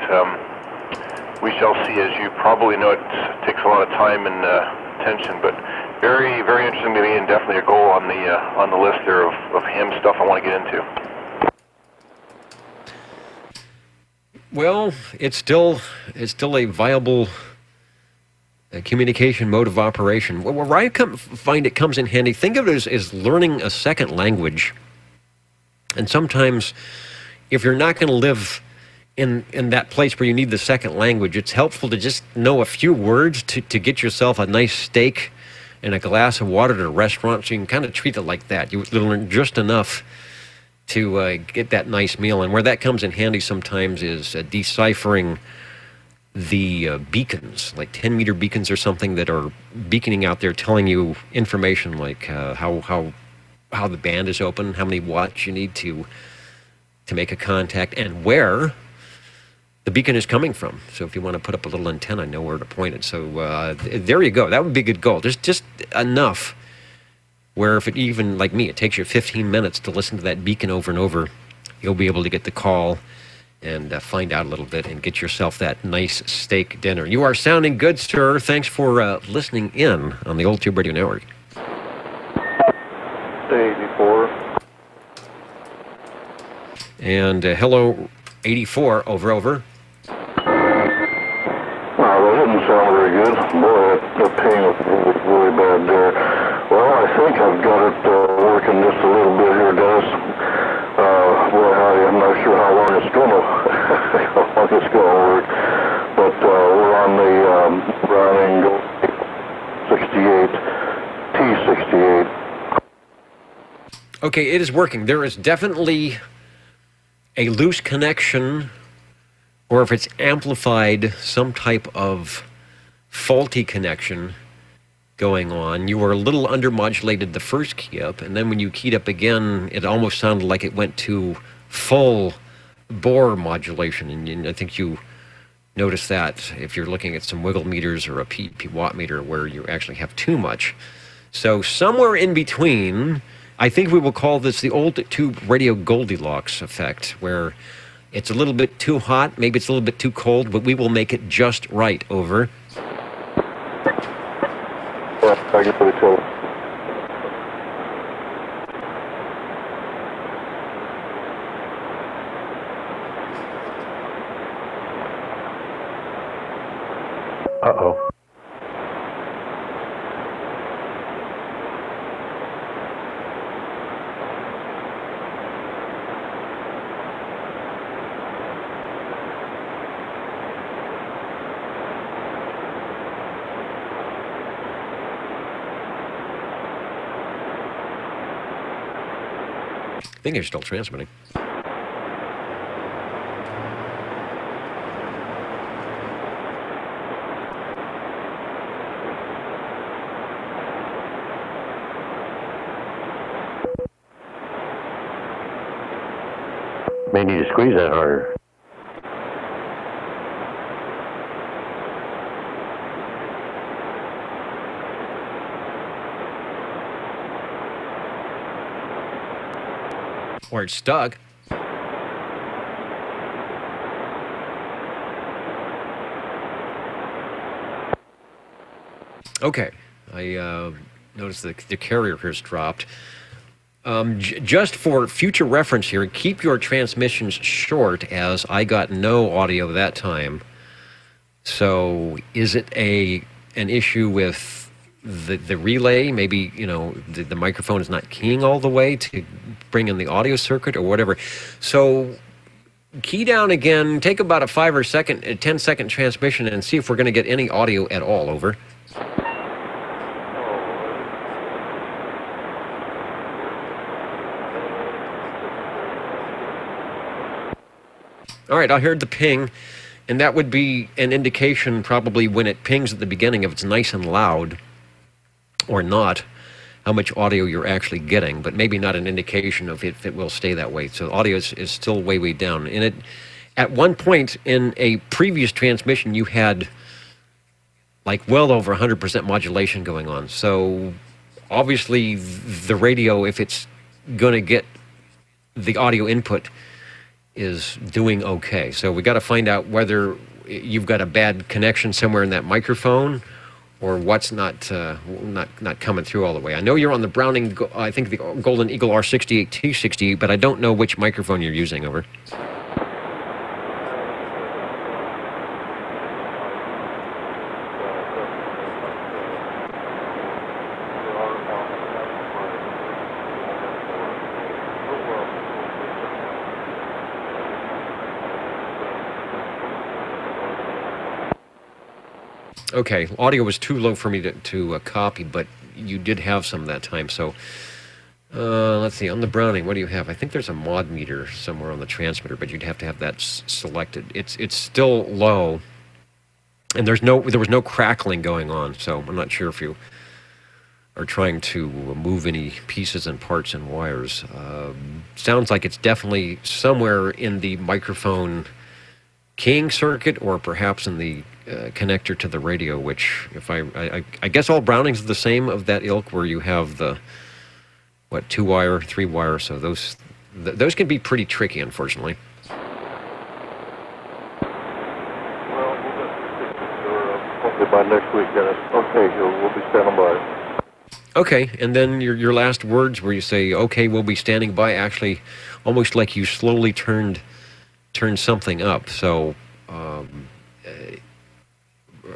we shall see. As you probably know, it takes a lot of time and attention, but very, very interesting to me, and definitely a goal on the list there of ham stuff I want to get into. Well, it's still a viable communication mode of operation. Where I find it comes in handy, think of it as learning a second language. And sometimes, if you're not going to live in that place where you need the second language, it's helpful to just know a few words to get yourself a nice steak and a glass of water at a restaurant, so you can kind of treat it like that. You learn just enough to get that nice meal. And where that comes in handy sometimes is deciphering the beacons, like 10-meter beacons or something, that are beaconing out there, telling you information like how the band is open, how many watts you need to make a contact, and where the beacon is coming from. So if you want to put up a little antenna, know where to point it. So there you go. That would be a good goal. Just enough where if it even, like me, it takes you 15 minutes to listen to that beacon over and over, you'll be able to get the call and find out a little bit and get yourself that nice steak dinner. You are sounding good, sir. Thanks for listening in on the Old Tube Radio Network. 84. And hello, 84, over. That didn't sound very good. Boy, that pain was really bad there. Well, I think I've got it working just a little bit here, Dennis. Boy, I'm not sure how long it's going to work. But we're on the Browning 68, T68. Okay, it is working. There is definitely a loose connection, or if it's amplified, some type of faulty connection going on. You were a little undermodulated the first key up, and then when you keyed up again, it almost sounded like it went to full bore modulation, and I think you notice that if you're looking at some wiggle meters or a P watt meter where you actually have too much. So somewhere in between, I think we will call this the Old Tube Radio Goldilocks effect, where it's a little bit too hot, maybe it's a little bit too cold, but we will make it just right. Over. Yeah, I get pretty cool. Uh-oh. I think they're still transmitting. May need to squeeze that harder. Or it's stuck. Okay, I noticed the carrier has dropped. Just for future reference here, keep your transmissions short, as I got no audio that time. So is it an issue with the relay? Maybe, you know, the microphone is not keying all the way to bring in the audio circuit or whatever. So key down again, take about a 10-second transmission and see if we're going to get any audio at all. Over. All right, I heard the ping, and that would be an indication probably when it pings at the beginning if it's nice and loud or not, how much audio you're actually getting, but maybe not an indication of if it will stay that way. So audio is still way, way down. And it, at one point in a previous transmission, you had like well over 100% modulation going on. So obviously the radio, if it's going to get the audio input, is doing okay. So we got to find out whether you've got a bad connection somewhere in that microphone, or what's not coming through all the way. I know you're on the Browning, I think the Golden Eagle R68 T68, but I don't know which microphone you're using. Over. Okay, audio was too low for me to copy, but you did have some that time. So let's see, on the Browning, what do you have? I think there's a mod meter somewhere on the transmitter, but you'd have to have that selected. It's still low, and there was no crackling going on, so I'm not sure if you are trying to move any pieces and parts and wires. Sounds like it's definitely somewhere in the microphone keying circuit, or perhaps in the connector to the radio, which, if I guess all Brownings are the same of that ilk, where you have the, what, 2-wire, 3-wire, so those can be pretty tricky, unfortunately. Well, hopefully by next week, Dennis. Okay, we'll be standing by. Okay, and then your last words where you say, okay, we'll be standing by, actually almost like you slowly turned something up. So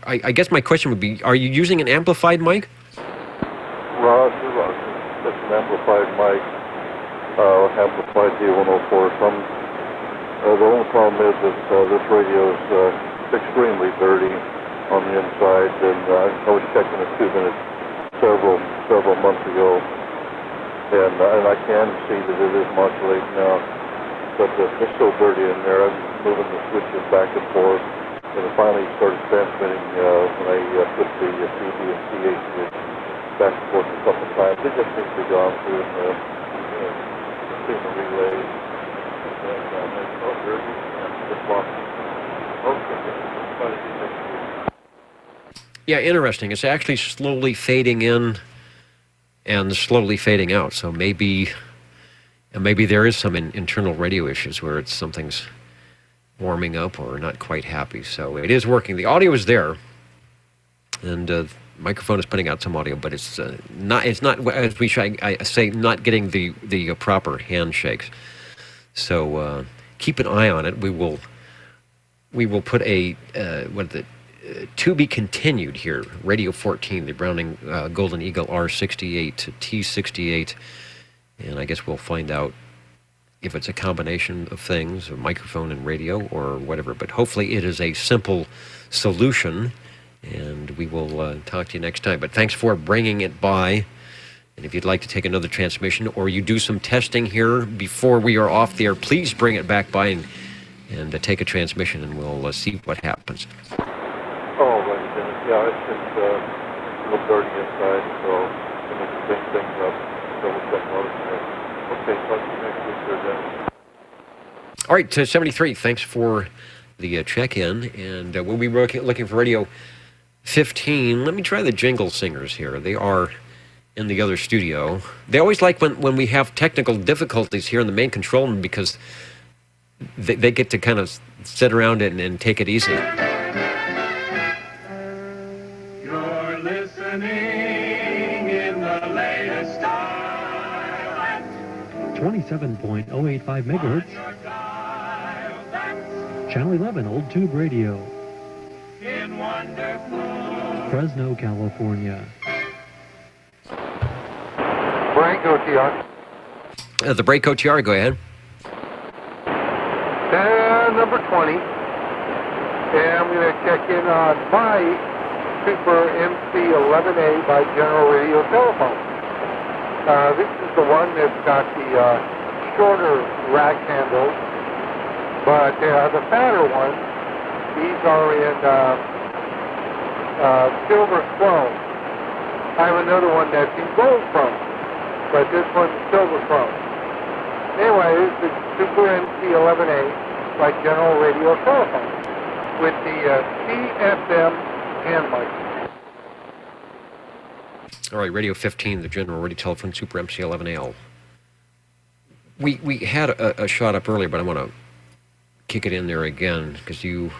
I guess my question would be, are you using an amplified mic? Well, it's an amplified mic, amplified D104. The only problem is that this radio is extremely dirty on the inside, and I was checking a 2 minutes several months ago, and I can see that it is modulating now, but it's still dirty in there. I'm moving the switches back and forth, and it finally started transmitting when I put the CD and CH switch back and forth a couple times. It just seems to be gone through the relay, and it's all dirty, and it's lost. Yeah, interesting. It's actually slowly fading in and slowly fading out. So maybe there is some internal radio issues where something's warming up or not quite happy. So it is working. The audio is there, and the microphone is putting out some audio, but it's not as we should I say, not getting the proper handshakes. So keep an eye on it. We will put a to be continued here, Radio 14, the Browning Golden Eagle R68 to T68, and I guess we'll find out if it's a combination of things, a microphone and radio or whatever, but hopefully it is a simple solution, and we will talk to you next time. But thanks for bringing it by, and if you'd like to take another transmission or you do some testing here before we are off the air, please bring it back by and take a transmission, and we'll see what happens. Oh, right, Dennis. Yeah, it's just a little dirty inside, so I'm going to clean things up, double check all the Okay, talk to you next week, sir, Dennis. All right, 73, thanks for the check-in, and we'll be looking for Radio 15. Let me try the Jingle Singers here. They are in the other studio. They always like when we have technical difficulties here in the main control room, because they get to kind of sit around it and take it easy. You're listening in the latest style. 27.085 megahertz. Channel 11, Old Tube Radio. In wonderful Fresno, California. Frank OTR. The break OTR, go ahead. Number 20. And I'm going to check in on my Super MC11A by General Radio telephone. This is the one that's got the shorter rack handles, But the fatter ones, these are in silver chrome. I have another one that's in gold chrome, but this one's silver chrome. Anyway, this is the Super MC11A by General Radio Telephone with the CSM hand mic. All right, Radio 15, the General Radio Telephone Super MC11L. We had a shot up earlier, but I want to kick it in there again because you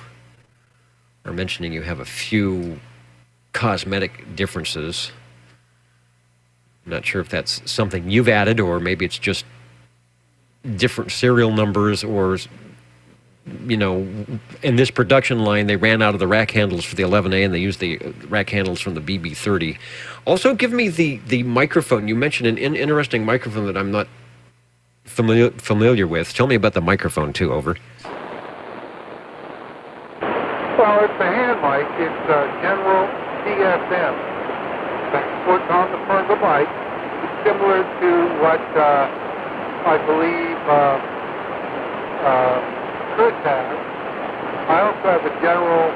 are mentioning you have a few cosmetic differences. I'm not sure if that's something you've added or maybe it's just different serial numbers or, you know, in this production line, they ran out of the rack handles for the 11A and they used the rack handles from the BB30. Also, give me the microphone. You mentioned an interesting microphone that I'm not familiar with. Tell me about the microphone, too. Over. Well, it's a hand mic. It's General CSM. That's put on the front of the mic. It's similar to what I believe Chris has. I also have a General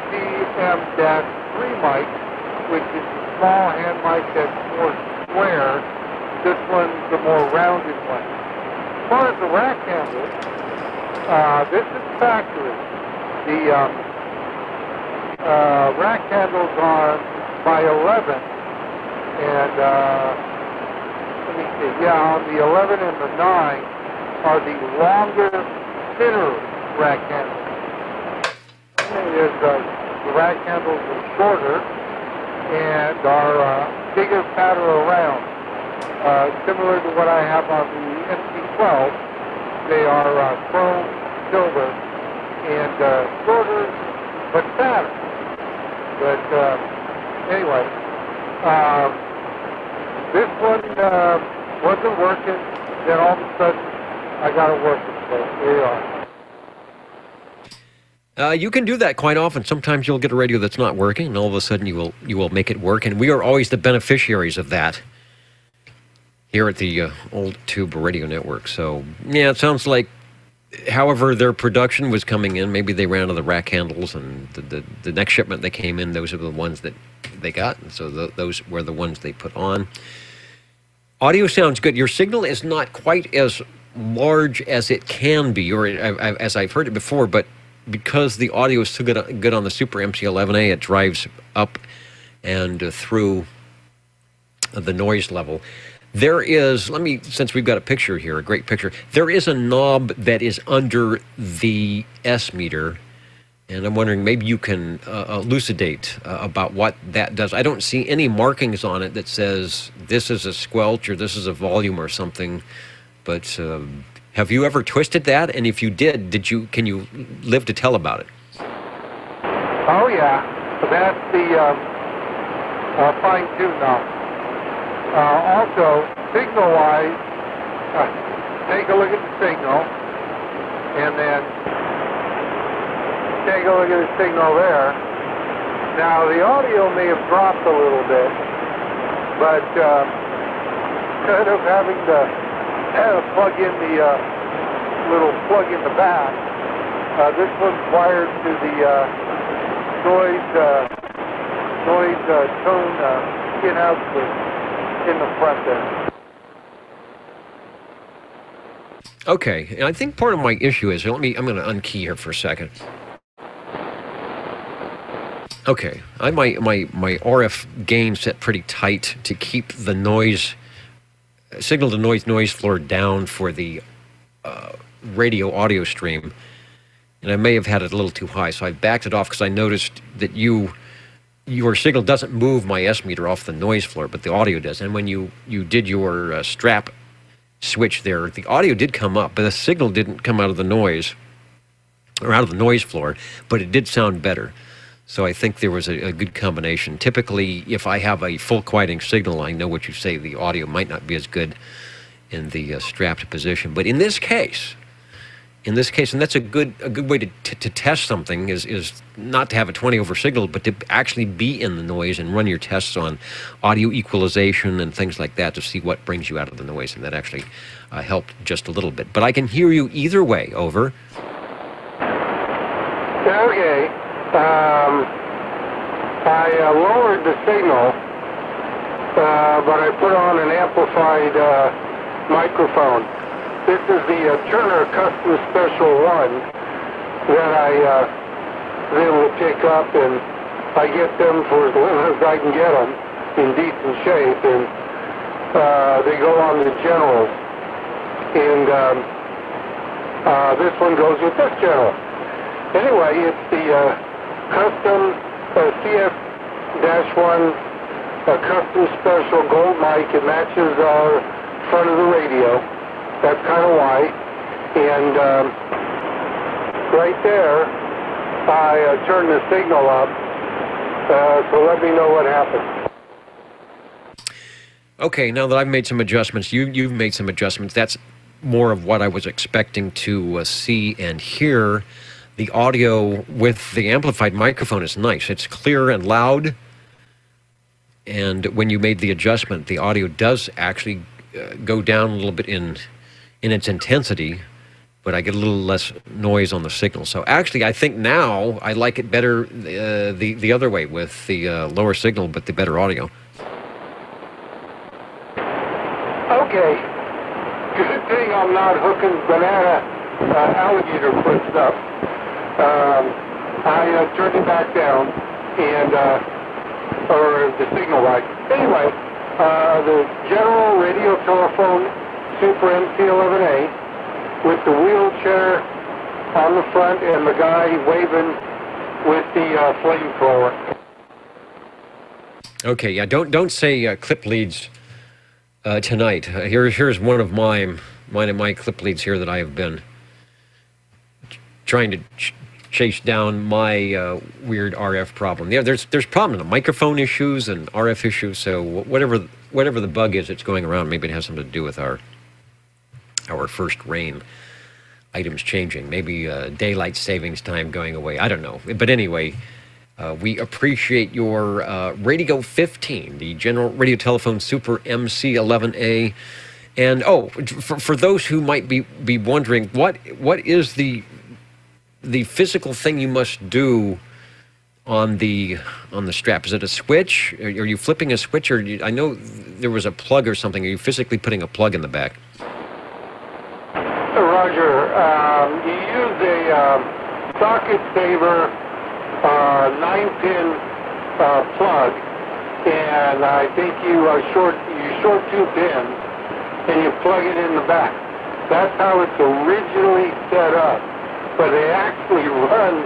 CM-3 mic, which is a small hand mic that's more square. This one's the more rounded one. As far as the rack handle, this is factory. The rack handles are by 11, and let me see. Yeah, on the 11 and the 9 are the longer, thinner rack handles. The rack handles are shorter and are bigger, fatter around. Similar to what I have on the MC12, they are chrome, silver, and shorter but fatter. But anyway, this one wasn't working, then all of a sudden I got it working, so here you are. You can do that quite often. Sometimes you'll get a radio that's not working, and all of a sudden you will make it work, and we are always the beneficiaries of that here at the Old Tube Radio Network. So, yeah, it sounds like however their production was coming in, maybe they ran out of the rack handles, and the next shipment that came in, those are the ones that they got, and so those were the ones they put on. Audio sounds good. Your signal is not quite as large as it can be, or as I've heard it before, but because the audio is so good on the Super MC11A, it drives up and through the noise level. There is, since we've got a picture here, a great picture, there is a knob that is under the S meter, and I'm wondering maybe you can elucidate about what that does. I don't see any markings on it that says this is a squelch or this is a volume or something, but have you ever twisted that? And if you did, can you live to tell about it? Oh yeah, that's the fine-tune knob. Also, signal-wise, take a look at the signal, and then take a look at the signal there. Now, the audio may have dropped a little bit, but instead of having to plug in the little plug in the back, this one's wired to the noise tone in-out switch in the front there. Okay, and I think part of my issue is, I'm going to unkey here for a second. Okay, my RF gain set pretty tight to keep the noise, signal to noise floor down for the radio audio stream, and I may have had it a little too high, so I backed it off because I noticed that your signal doesn't move my S meter off the noise floor, but the audio does. And when you did your strap switch there, the audio did come up, but the signal didn't come out of the noise, or out of the noise floor, but it did sound better. So I think there was a good combination. Typically, if I have a full quieting signal, I know what you say, the audio might not be as good in the strapped position. But in this case, in this case, and that's a good way to test something is not to have a 20 over signal, but to actually be in the noise and run your tests on audio equalization and things like that to see what brings you out of the noise, and that actually helped just a little bit. But I can hear you either way. Over. Okay. I lowered the signal, but I put on an amplified microphone. This is the Turner Custom Special 1 that I was able to pick up, and I get them for as little as I can get them in decent shape, and they go on the Generals. And this one goes with this General. Anyway, it's the custom CS-1 Custom Special Gold mic. It matches our front of the radio. That's kind of why. And right there, I turned the signal up. So let me know what happens. Okay, now that I've made some adjustments, you've made some adjustments. That's more of what I was expecting to see and hear. The audio with the amplified microphone is nice. It's clear and loud. And when you made the adjustment, the audio does actually go down a little bit in its intensity, but I get a little less noise on the signal. So actually, I think now I like it better the other way, with the lower signal but the better audio. Okay. Good thing I'm not hooking banana alligator clips up. I turned it back down, and or the signal right. Anyway, the General Radio Telephone Super MC11A with the wheelchair on the front and the guy waving with the flamethrower. Okay, yeah, don't say clip leads tonight. Here's one of my clip leads here that I have been trying to chase down my weird RF problem. Yeah, there's problems, microphone issues and RF issues. So whatever the bug is, it's going around. Maybe it has something to do with our first rain items changing. Maybe daylight savings time going away. I don't know. But anyway, we appreciate your Radio 15, the General Radio Telephone Super MC11A. And for those who might be wondering, what is the physical thing you must do on the strap? Is it a switch? Are you flipping a switch, or I know there was a plug or something? Are you physically putting a plug in the back? Roger. You use a socket saver 9-pin plug, and I think you short 2 pins, and you plug it in the back. That's how it's originally set up. But they actually run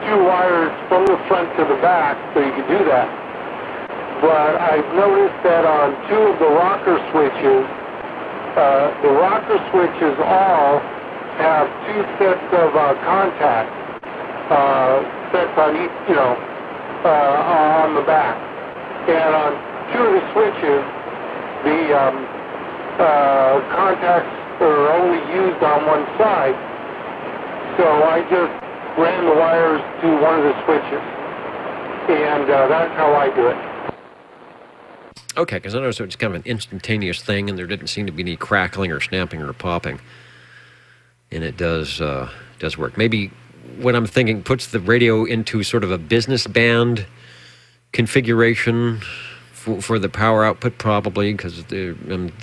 2 wires from the front to the back, so you can do that. But I've noticed that on 2 of the rocker switches all have 2 sets of contacts sets on each, on the back. And on 2 of the switches, the contacts are only used on one side. So I just ran the wires to one of the switches, and that's how I do it. Okay, because I noticed it's kind of an instantaneous thing, and there didn't seem to be any crackling or snapping or popping, and it does work. Maybe what I'm thinking puts the radio into sort of a business band configuration for the power output, probably, because I'm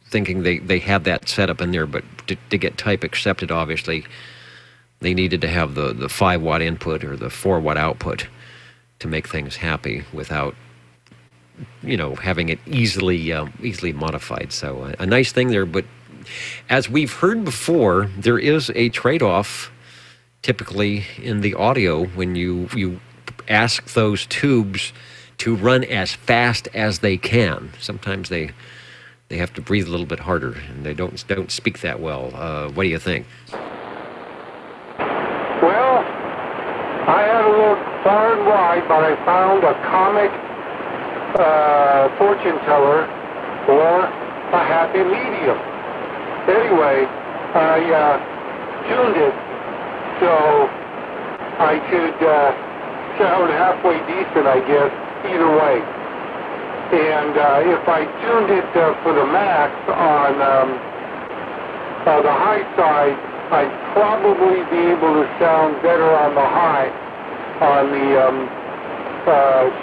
thinking they had that set up in there, but to get type accepted, obviously, they needed to have the 5-watt input or the 4-watt output to make things happy without, having it easily modified. So a nice thing there. But as we've heard before, there is a trade-off typically in the audio when you ask those tubes to run as fast as they can. Sometimes they have to breathe a little bit harder, and they don't speak that well. What do you think? Well, I had a little far and wide, but I found a comic fortune teller or a happy medium. Anyway, I tuned it so I could sound halfway decent, I guess, either way. And if I tuned it for the max on the high side, I'd probably be able to sound better on the high, on the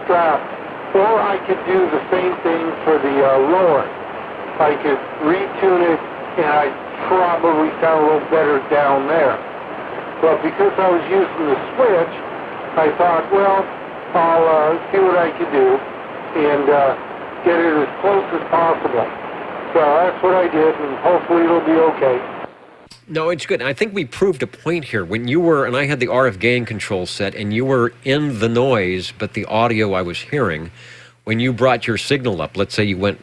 strap. Or I could do the same thing for the lower. I could retune it, and I'd probably sound a little better down there. But because I was using the switch, I thought, well, I'll see what I can do and get it as close as possible. So that's what I did, and hopefully it'll be okay. No, it's good. I think we proved a point here. When you were, and I had the RF gain control set, and you were in the noise, but the audio I was hearing, when you brought your signal up, let's say you went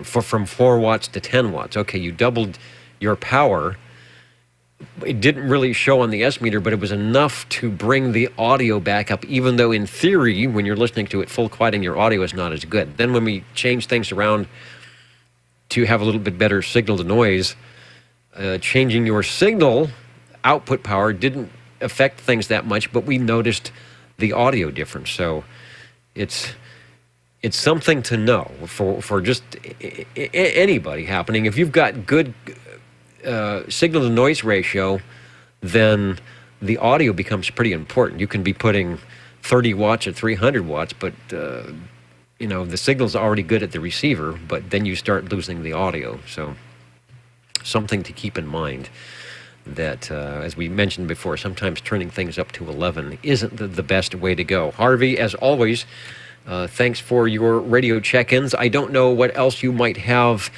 from 4 watts to 10 watts. Okay, you doubled your power. It didn't really show on the S meter, but it was enough to bring the audio back up, even though in theory, when you're listening to it full quieting, your audio is not as good. Then when we changed things around to have a little bit better signal to noise, changing your signal output power didn't affect things that much, but we noticed the audio difference. So it's something to know for just anybody happening. If you've got good signal to noise ratio, then the audio becomes pretty important. You can be putting 30 watts or 300 watts, but you know, the signal's already good at the receiver, but then you start losing the audio. So something to keep in mind that, as we mentioned before, sometimes turning things up to 11 isn't the best way to go. Harvey, as always, thanks for your radio check-ins. I don't know what else you might have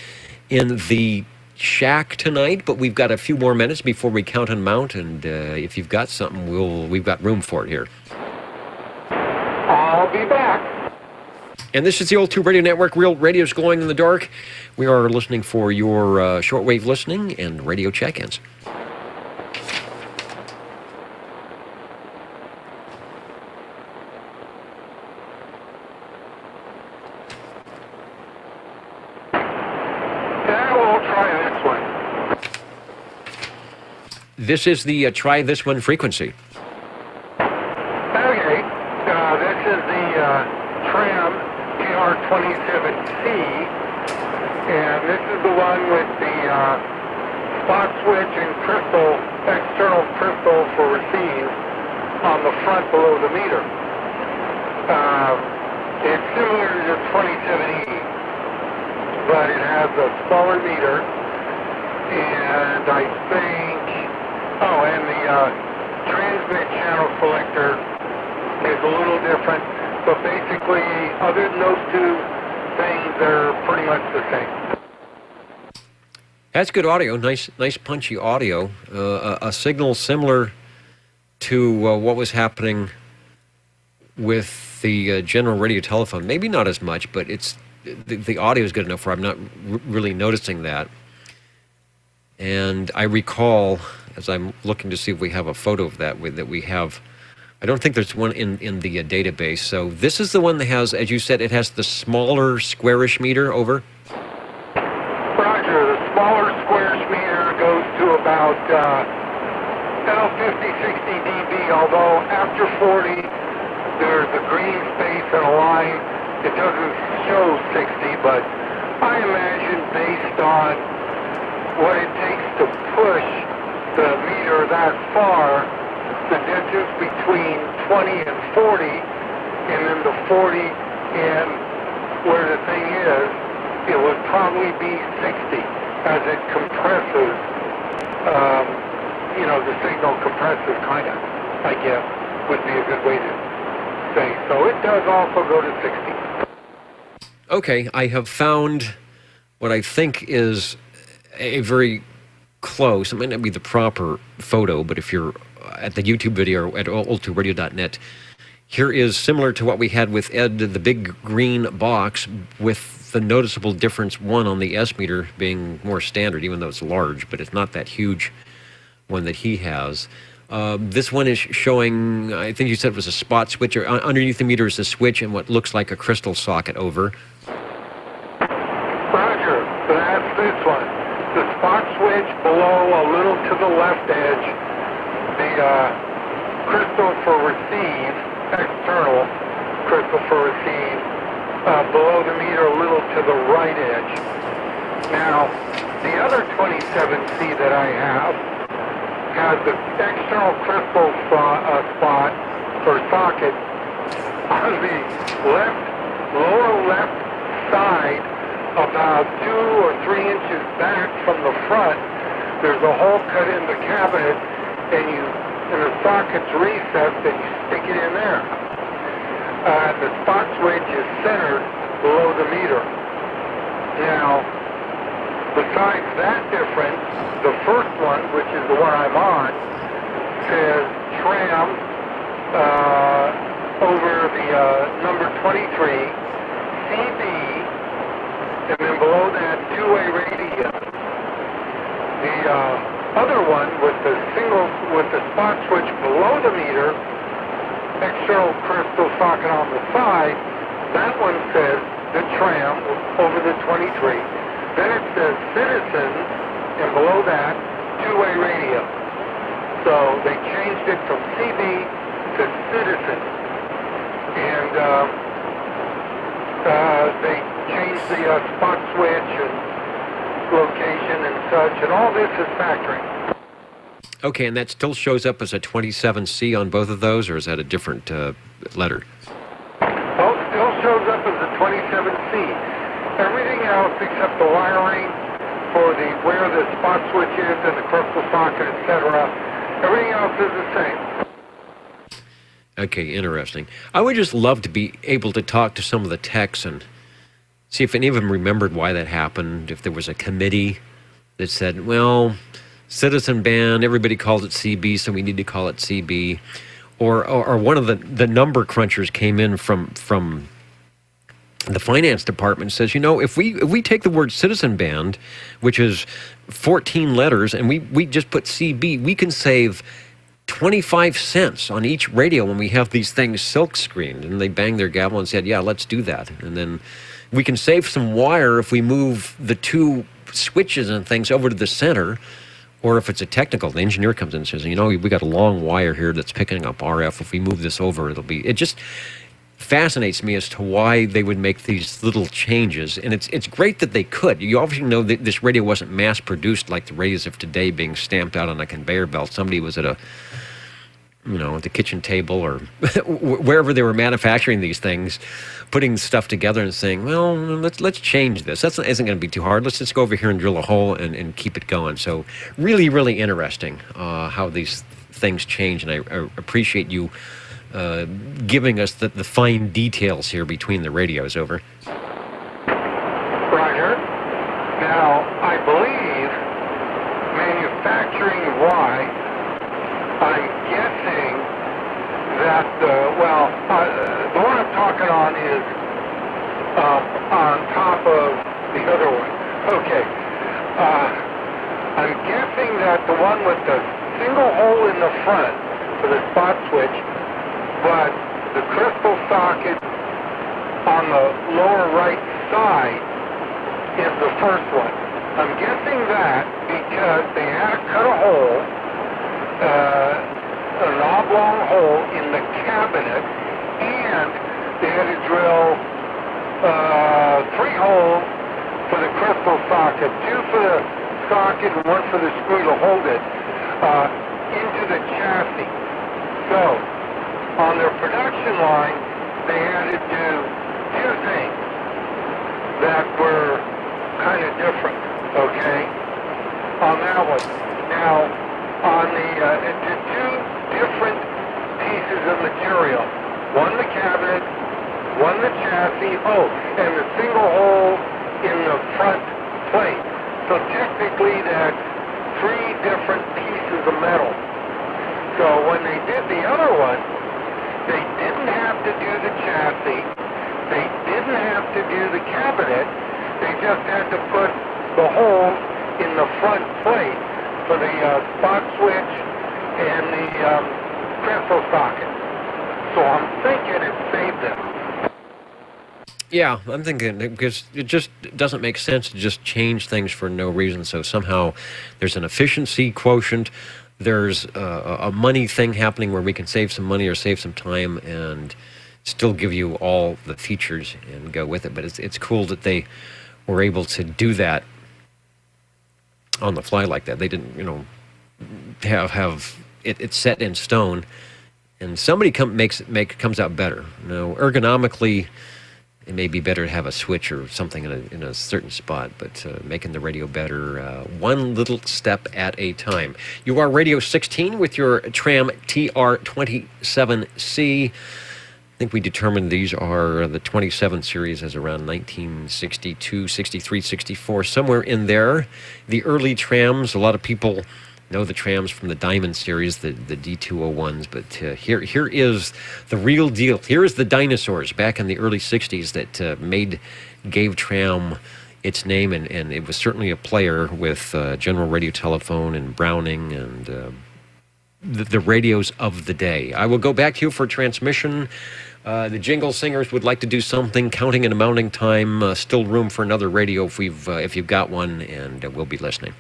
in the shack tonight, but we've got a few more minutes before we count and mount, and if you've got something, we've got room for it here. I'll be back. And this is the Old Tube Radio Network, Real Radio's Glowing in the Dark. We are listening for your shortwave listening and radio check-ins. This is the try this one frequency. Okay, this is the Tram TR27C, and this is the one with the spot switch and external crystal for receive on the front below the meter. It's similar to the 27E, but it has a smaller meter, and I think, and the transmit channel selector is a little different, but basically, other than those two things, they're pretty much the same. That's good audio, nice punchy audio. A signal similar to what was happening with the general radio telephone. Maybe not as much, but it's the audio is good enough where I'm not really noticing that. And I recall, as I'm looking to see if we have a photo of that we have, I don't think there's one in the database. So this is the one that has, as you said, it has the smaller squarish meter, over? Roger, the smaller squarish meter goes to about 50, 60 dB, although after 40, there's a green space and a line. It doesn't show 60, but I imagine based on what it takes to push the meter that far, the distance between 20 and 40, and then the 40 and where the thing is, it would probably be 60 as it compresses, the signal compresses kind of, I guess, would be a good way to say. So it does also go to 60. Okay, I have found what I think is a very close, it might not be the proper photo, but if you're at the YouTube video at oldtuberadio.net, here is similar to what we had with Ed, the big green box with the noticeable difference, one on the S meter being more standard, even though it's large, but it's not that huge one that he has. This one is showing, I think you said it was a spot switch, or underneath the meter is a switch and what looks like a crystal socket, over. Roger, that's this one. The spot switch below, a little to the left edge, the crystal for receive, external crystal for receive, below the meter a little to the right edge. Now, the other 27C that I have has the external crystal spot or socket on the lower left side, about 2 or 3 inches back from the front. There's a hole cut in the cabinet, and the socket's recessed, and you stick it in there. The spot switch is centered below the meter. Now, besides that difference, the first one, which is the one I'm on, says tram over the number 23, CB, and then below that, two-way radio. The other one with the spot switch below the meter, external crystal socket on the side, that one says the tram over the 23. Then it says citizen, and below that, two-way radio. So they changed it from CB to citizen. And they changed the spot switch and location and such, and all this is factoring. Okay, and that still shows up as a 27C on both of those, or is that a different letter? Well, it still shows up as a 27C. Everything else except the wiring for where the spot switch is and the crystal socket, etc., everything else is the same. Okay, interesting. I would just love to be able to talk to some of the techs and see if any of them remembered why that happened, if there was a committee that said, well, citizen band, everybody called it CB, so we need to call it CB. Or one of the number crunchers came in from the finance department and says, you know, if we take the word citizen band, which is 14 letters, and we just put CB, we can save 25 cents on each radio when we have these things silk screened. And they banged their gavel and said, yeah, let's do that. And then we can save some wire if we move the two switches and things over to the center. Or if it's a technical, the engineer comes in and says, you know, we got a long wire here that's picking up RF. If we move this over, it just fascinates me as to why they would make these little changes. And it's great that they could. You obviously know that this radio wasn't mass produced like the radios of today being stamped out on a conveyor belt. Somebody was at at the kitchen table or wherever they were manufacturing these things, putting stuff together and saying, well, let's change this. That isn't going to be too hard. Let's just go over here and drill a hole and keep it going. So really, really interesting how these things change. And I appreciate you giving us the fine details here between the radios. Over. Roger. Now, I believe manufacturing-wise, I'm guessing that, the one I'm talking on is on top of the other one. Okay. I'm guessing that the one with the single hole in the front for the spot switch, but the crystal socket on the lower right side is the first one. I'm guessing that because they had to cut a hole, an oblong hole in the cabinet, and they had to drill 3 holes for the crystal socket, 2 for the socket and 1 for the screw to hold it into the chassis. So on their production line, they had to do 2 things that were kind of different, okay, on that one. Now, on the 2 different pieces of material, one the cabinet, one the chassis, and the single hole in the front plate. So technically that's 3 different pieces of metal. So when they did the other one, they didn't have to do the chassis, they didn't have to do the cabinet, they just had to put the hole in the front plate for the spot switch and the crystal socket. So I'm thinking it saved them. Yeah, I'm thinking because it just doesn't make sense to just change things for no reason. So somehow there's an efficiency quotient. There's a money thing happening where we can save some money or save some time and still give you all the features and go with it. But it's cool that they were able to do that on the fly like that. They didn't, have it set in stone, and somebody comes out better. Ergonomically, it may be better to have a switch or something in a certain spot, but making the radio better one little step at a time. You are Radio 16 with your Tram TR27C. I think we determined these are the 27 series as around 1962, 63, 64, somewhere in there. The early trams, a lot of people know the trams from the Diamond series, the D201s, but here is the real deal. Here is the dinosaurs back in the early 60s that gave tram its name, and it was certainly a player with General Radio Telephone and Browning and the radios of the day. I will go back to you for transmission. The Jingle Singers would like to do something, counting and amounting time. Still room for another radio if you've got one, and we'll be listening.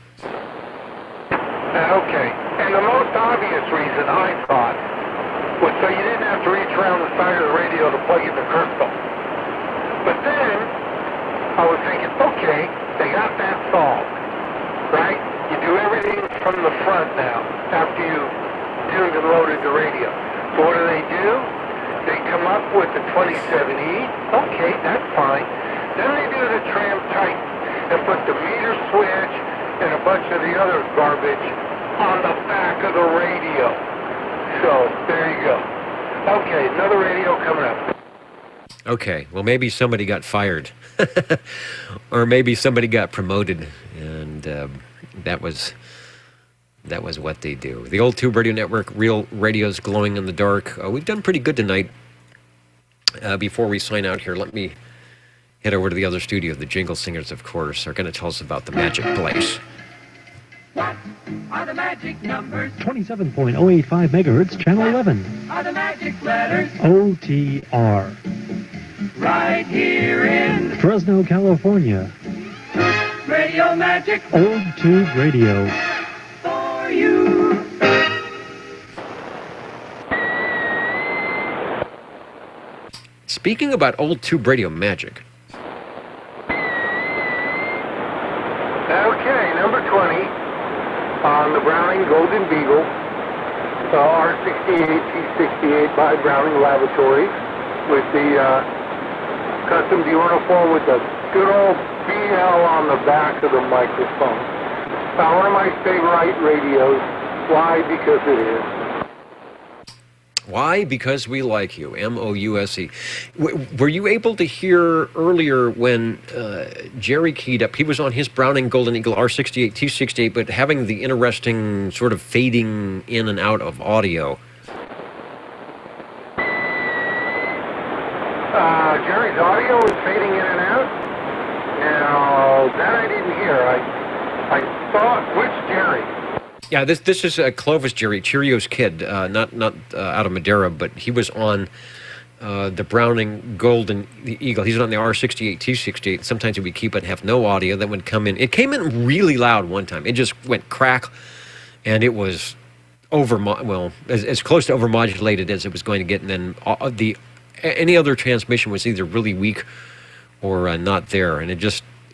Okay, and the most obvious reason I thought was so you didn't have to reach around the side of the radio to plug in the crystal. But then I was thinking, okay, they got that solved, right? You do everything from the front now after you tuned and loaded the radio. So what do? They come up with the 27E. Okay, that's fine. Then they do the tram tight and put the meter switch and a bunch of the other garbage on the back of the radio. So, there you go. Okay, another radio coming up. Okay, well, maybe somebody got fired. Or maybe somebody got promoted, and that was what they do. The Old Tube Radio Network, real radios glowing in the dark. We've done pretty good tonight. Before we sign out here, let me head over to the other studio. The Jingle Singers, of course, are going to tell us about the magic place. What are the magic numbers? 27.085 megahertz, channel 11. Are the magic letters? OTR. Right here in Fresno, California. Radio Magic Old Tube Radio. for you. Speaking about Old Tube Radio magic. Okay, number 20 on the Browning Golden Beagle, R68 T68 by Browning Laboratories, with the custom uniform with the good old BL on the back of the microphone. One of my favorite radios. Why? Because it is. Why? Because we like you. M-O-U-S-E. Were you able to hear earlier when Jerry keyed up? He was on his Browning Golden Eagle R68 T68, but having the interesting sort of fading in and out of audio. Jerry's audio is fading in and out? No, that I didn't hear. I thought, which Jerry? Yeah, this is Clovis Jerry, Cheerios Kid, not out of Madera, but he was on the Browning Golden Eagle. He's on the R68 T68. Sometimes he would keep it, have no audio. That would come in. It came in really loud one time. It just went crack, and it was as close to overmodulated as it was going to get. And then any other transmission was either really weak or not there, and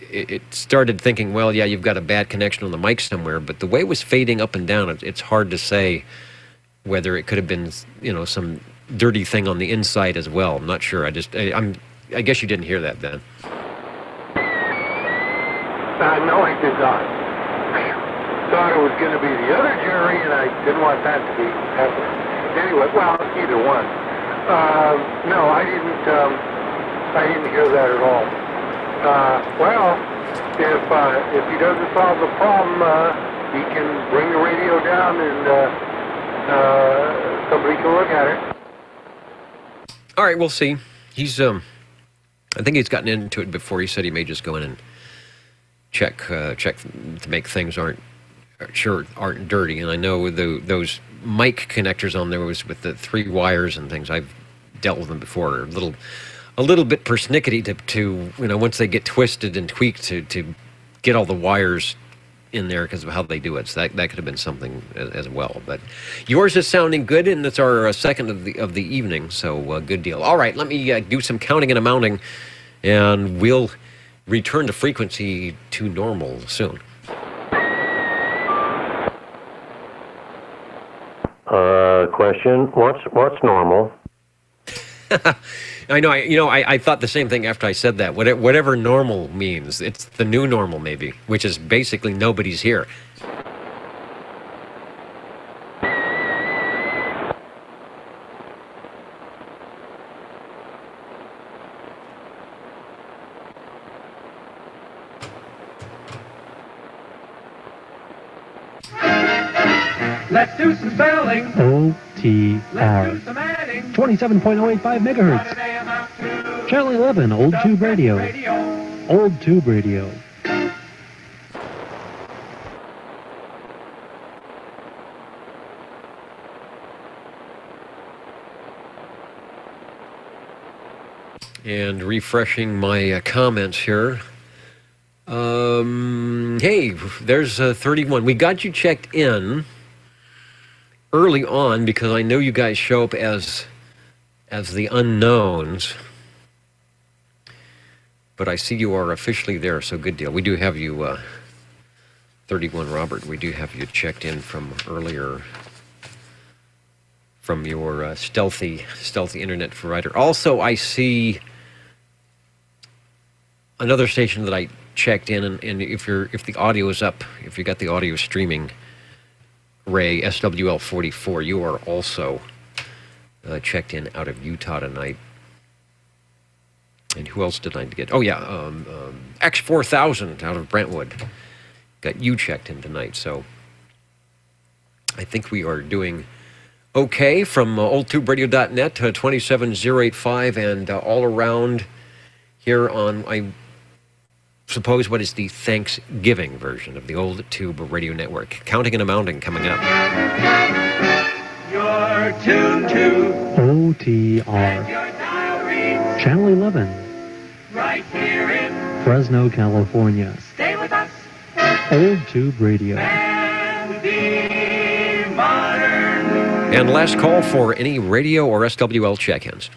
it started thinking, well, yeah, you've got a bad connection on the mic somewhere, but the way it was fading up and down, it's hard to say whether it could have been, some dirty thing on the inside as well. I'm not sure. I guess you didn't hear that then. No, I did not. Thought it was going to be the other Jerry, and I didn't want that to be happening. Anyway, well, either one. No, I didn't hear that at all. Well, if he doesn't solve the problem, he can bring the radio down and somebody can look at it. All right, we'll see. He's, I think he's gotten into it before. He said he may just go in and check to make things aren't dirty. And I know those mic connectors on there was with the 3 wires and things. I've dealt with them before. A little a little bit persnickety to once they get twisted and tweaked to get all the wires in there because of how they do it. So that could have been something as well. But yours is sounding good, and it's our second of the evening, so good deal. All right, let me do some counting and amounting, and we'll return to frequency to normal soon. Question: What's normal? I know. I thought the same thing after I said that. Whatever normal means, it's the new normal, maybe, which is basically nobody's here. Let's do some spelling. OTR. 27.085 megahertz. Channel 11, Old Tube Radio. Old Tube Radio. And refreshing my comments here. Hey, there's 31. We got you checked in early on because I know you guys show up as the unknowns. But I see you are officially there, so good deal. We do have you, 31 Robert, we do have you checked in from earlier from your stealthy internet provider. Also, I see another station that I checked in, and if the audio is up, if you got the audio streaming, Ray, SWL44, you are also checked in out of Utah tonight. And who else did I get? Oh, yeah, X4000 out of Brentwood. Got you checked in tonight, so I think we are doing okay from oldtuberadio.net to 27085 and all around here on, I suppose, what is the Thanksgiving version of the Old Tube Radio Network. Counting and amounting coming up. You're tuned to OTR. Channel 11. right here in Fresno, California. Stay with us Old Tube Radio. and be modern. And last call for any radio or SWL check-ins.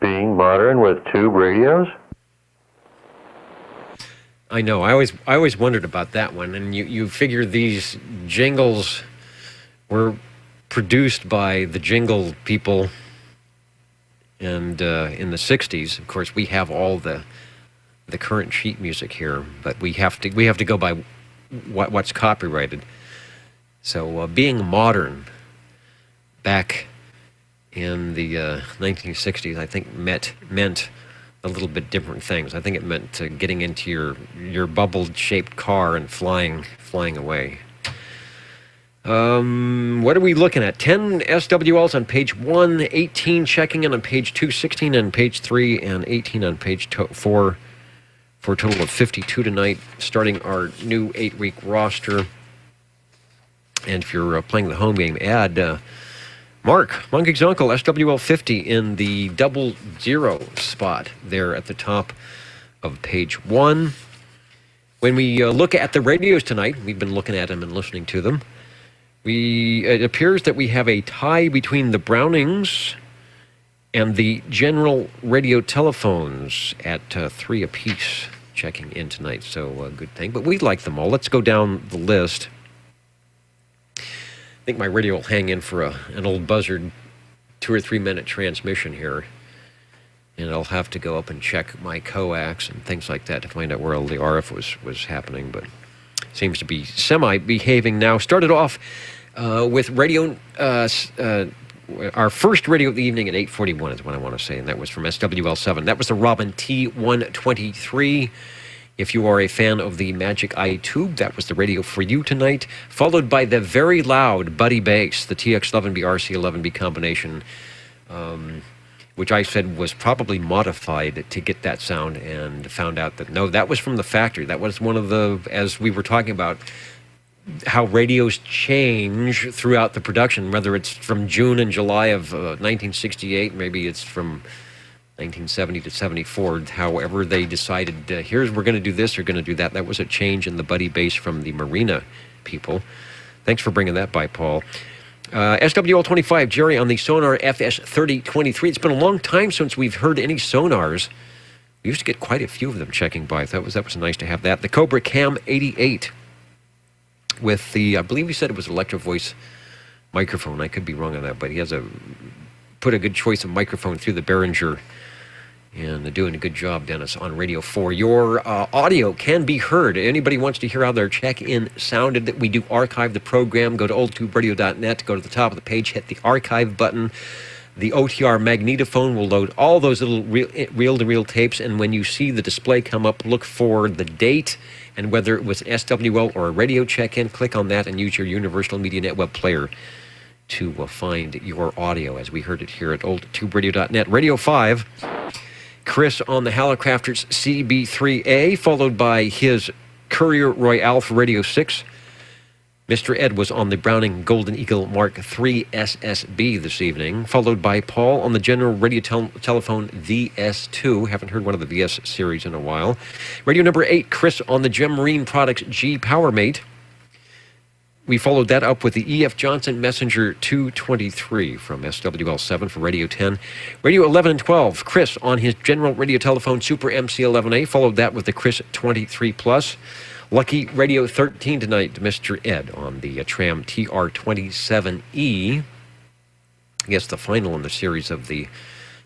Being modern with tube radios? I know. I always wondered about that one. And you figure these jingles were produced by the jingle people, and in the 60s. Of course, we have all the current sheet music here, but we have to go by what's copyrighted. So being modern back in the 1960s, I think meant a little bit different things. I think it meant getting into your bubble-shaped car and flying away. What are we looking at? 10 SWLs on page 1, 18 checking in on page 2, 16 on page 3, and 18 on page 4, for a total of 52 tonight, starting our new 8-week roster. And if you're playing the home game, add Mark, Monkey's uncle, SWL 50 in the 00 spot there at the top of page 1. When we look at the radios tonight, we've been looking at them and listening to them. It appears that we have a tie between the Brownings and the General Radio Telephones at 3 apiece checking in tonight. So good thing. But we like them all. Let's go down the list. I think my radio will hang in for an old buzzard 2 or 3 minute transmission here. And I'll have to go up and check my coax and things like that to find out where all the RF was happening. But seems to be semi-behaving now. Started off with radio, our first radio of the evening at 8:41 is what I want to say, and that was from SWL7. That was the Robin T123. If you are a fan of the Magic Eye Tube, that was the radio for you tonight, followed by the very loud Buddy Bass, the TX11B RC11B combination, which I said was probably modified to get that sound, and found out that no, that was from the factory. That was one of the, as we were talking about, how radios change throughout the production, whether it's from June and July of 1968, maybe it's from 1970 to 74, however they decided, here's, we're going to do this, or going to do that. That was a change in the buddy base from the Marina people. Thanks for bringing that by, Paul. SWL25, Jerry, on the Sonar FS3023. It's been a long time since we've heard any sonars. We used to get quite a few of them checking by. That was nice to have that. The Cobra Cam 88 with the, I believe he said it was Electro Voice microphone. I could be wrong on that, but he has put a good choice of microphone through the Behringer, and they're doing a good job, Dennis, on Radio 4. Your audio can be heard. Anybody wants to hear how their check-in sounded, that we do archive the program, go to oldtuberadio.net, go to the top of the page, hit the archive button. The OTR magnetophone will load all those little reel-to-reel tapes, and when you see the display come up, look for the date and whether it was SWL or a radio check-in. Click on that and use your Universal Media Net web player to find your audio, as we heard it here at oldtuberadio.net. Radio 5, Chris on the Hallicrafters CB3A, followed by his Courier Royale for Radio 6. Mr. Ed was on the Browning Golden Eagle Mark III SSB this evening, followed by Paul on the General Radio Telephone VS2. Haven't heard one of the VS series in a while. Radio number 8, Chris on the Gem Marine Products G PowerMate. We followed that up with the EF Johnson Messenger 223 from SWL7 for Radio 10. Radio 11 and 12, Chris on his General Radio Telephone Super MC11A, followed that with the Chris 23 Plus. Lucky Radio 13 tonight, Mr. Ed on the Tram TR27E. I guess the final in the series of the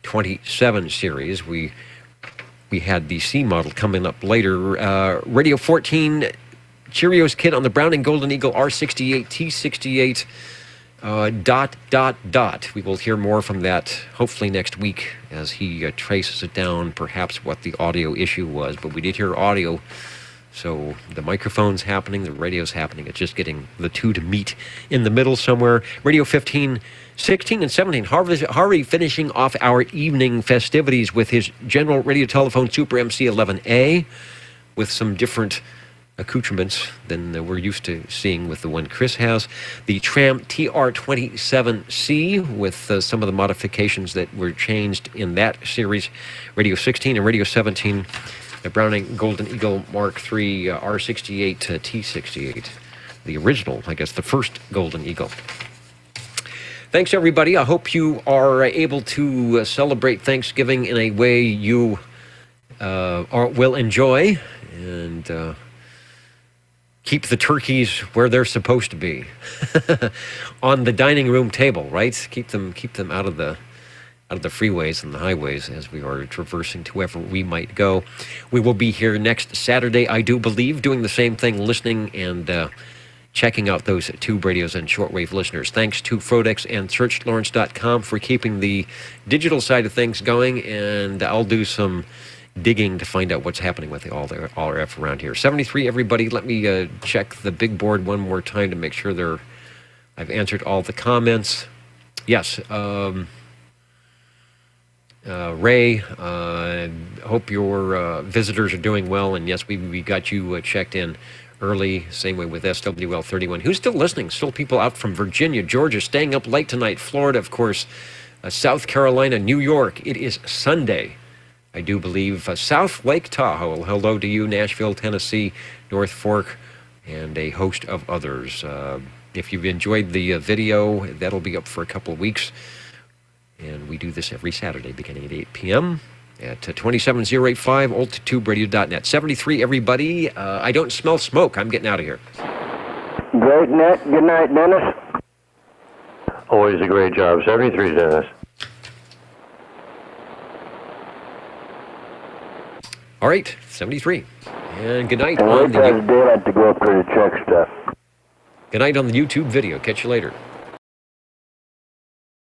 27 series. We had the C model coming up later. Radio 14, Cheerios Kid on the Browning Golden Eagle R68 T68 ... We will hear more from that hopefully next week as he traces it down, perhaps what the audio issue was. But we did hear audio. So the microphone's happening, the radio's happening. It's just getting the two to meet in the middle somewhere. Radio 15, 16, and 17. Harvey finishing off our evening festivities with his General Radio Telephone Super MC11A with some different accoutrements than we're used to seeing with the one Chris has. The Tram TR27C with some of the modifications that were changed in that series. Radio 16 and Radio 17. The Browning Golden Eagle Mark III R68 T68. The original, I guess, the first Golden Eagle. Thanks, everybody. I hope you are able to celebrate Thanksgiving in a way you will enjoy, and keep the turkeys where they're supposed to be. On the dining room table, right? Keep them out of the freeways and the highways as we are traversing to wherever we might go. We will be here next Saturday, I do believe, doing the same thing, listening and checking out those tube radios and shortwave listeners. Thanks to Frodex and SearchLawrence.com for keeping the digital side of things going, and I'll do some digging to find out what's happening with the RF around here. 73, everybody. Let me check the big board one more time to make sure I've answered all the comments. Yes, Ray, hope your visitors are doing well, and yes, we got you checked in early. Same way with SWL 31. Who's still listening? Still people out from Virginia, Georgia, staying up late tonight. Florida, of course, South Carolina, New York. It is Sunday, I do believe. South Lake Tahoe, hello to you. Nashville, Tennessee, North Fork, and a host of others. If you've enjoyed the video, that'll be up for a couple of weeks. And we do this every Saturday beginning at 8 p.m. at 27085 oldtuberadio.net. 73, everybody. I don't smell smoke. I'm getting out of here. Great net. Good night, Dennis. Always a great job. 73, Dennis. All right, 73. And good night And on the daylight to go up there to check stuff. Good night on the YouTube video. Catch you later.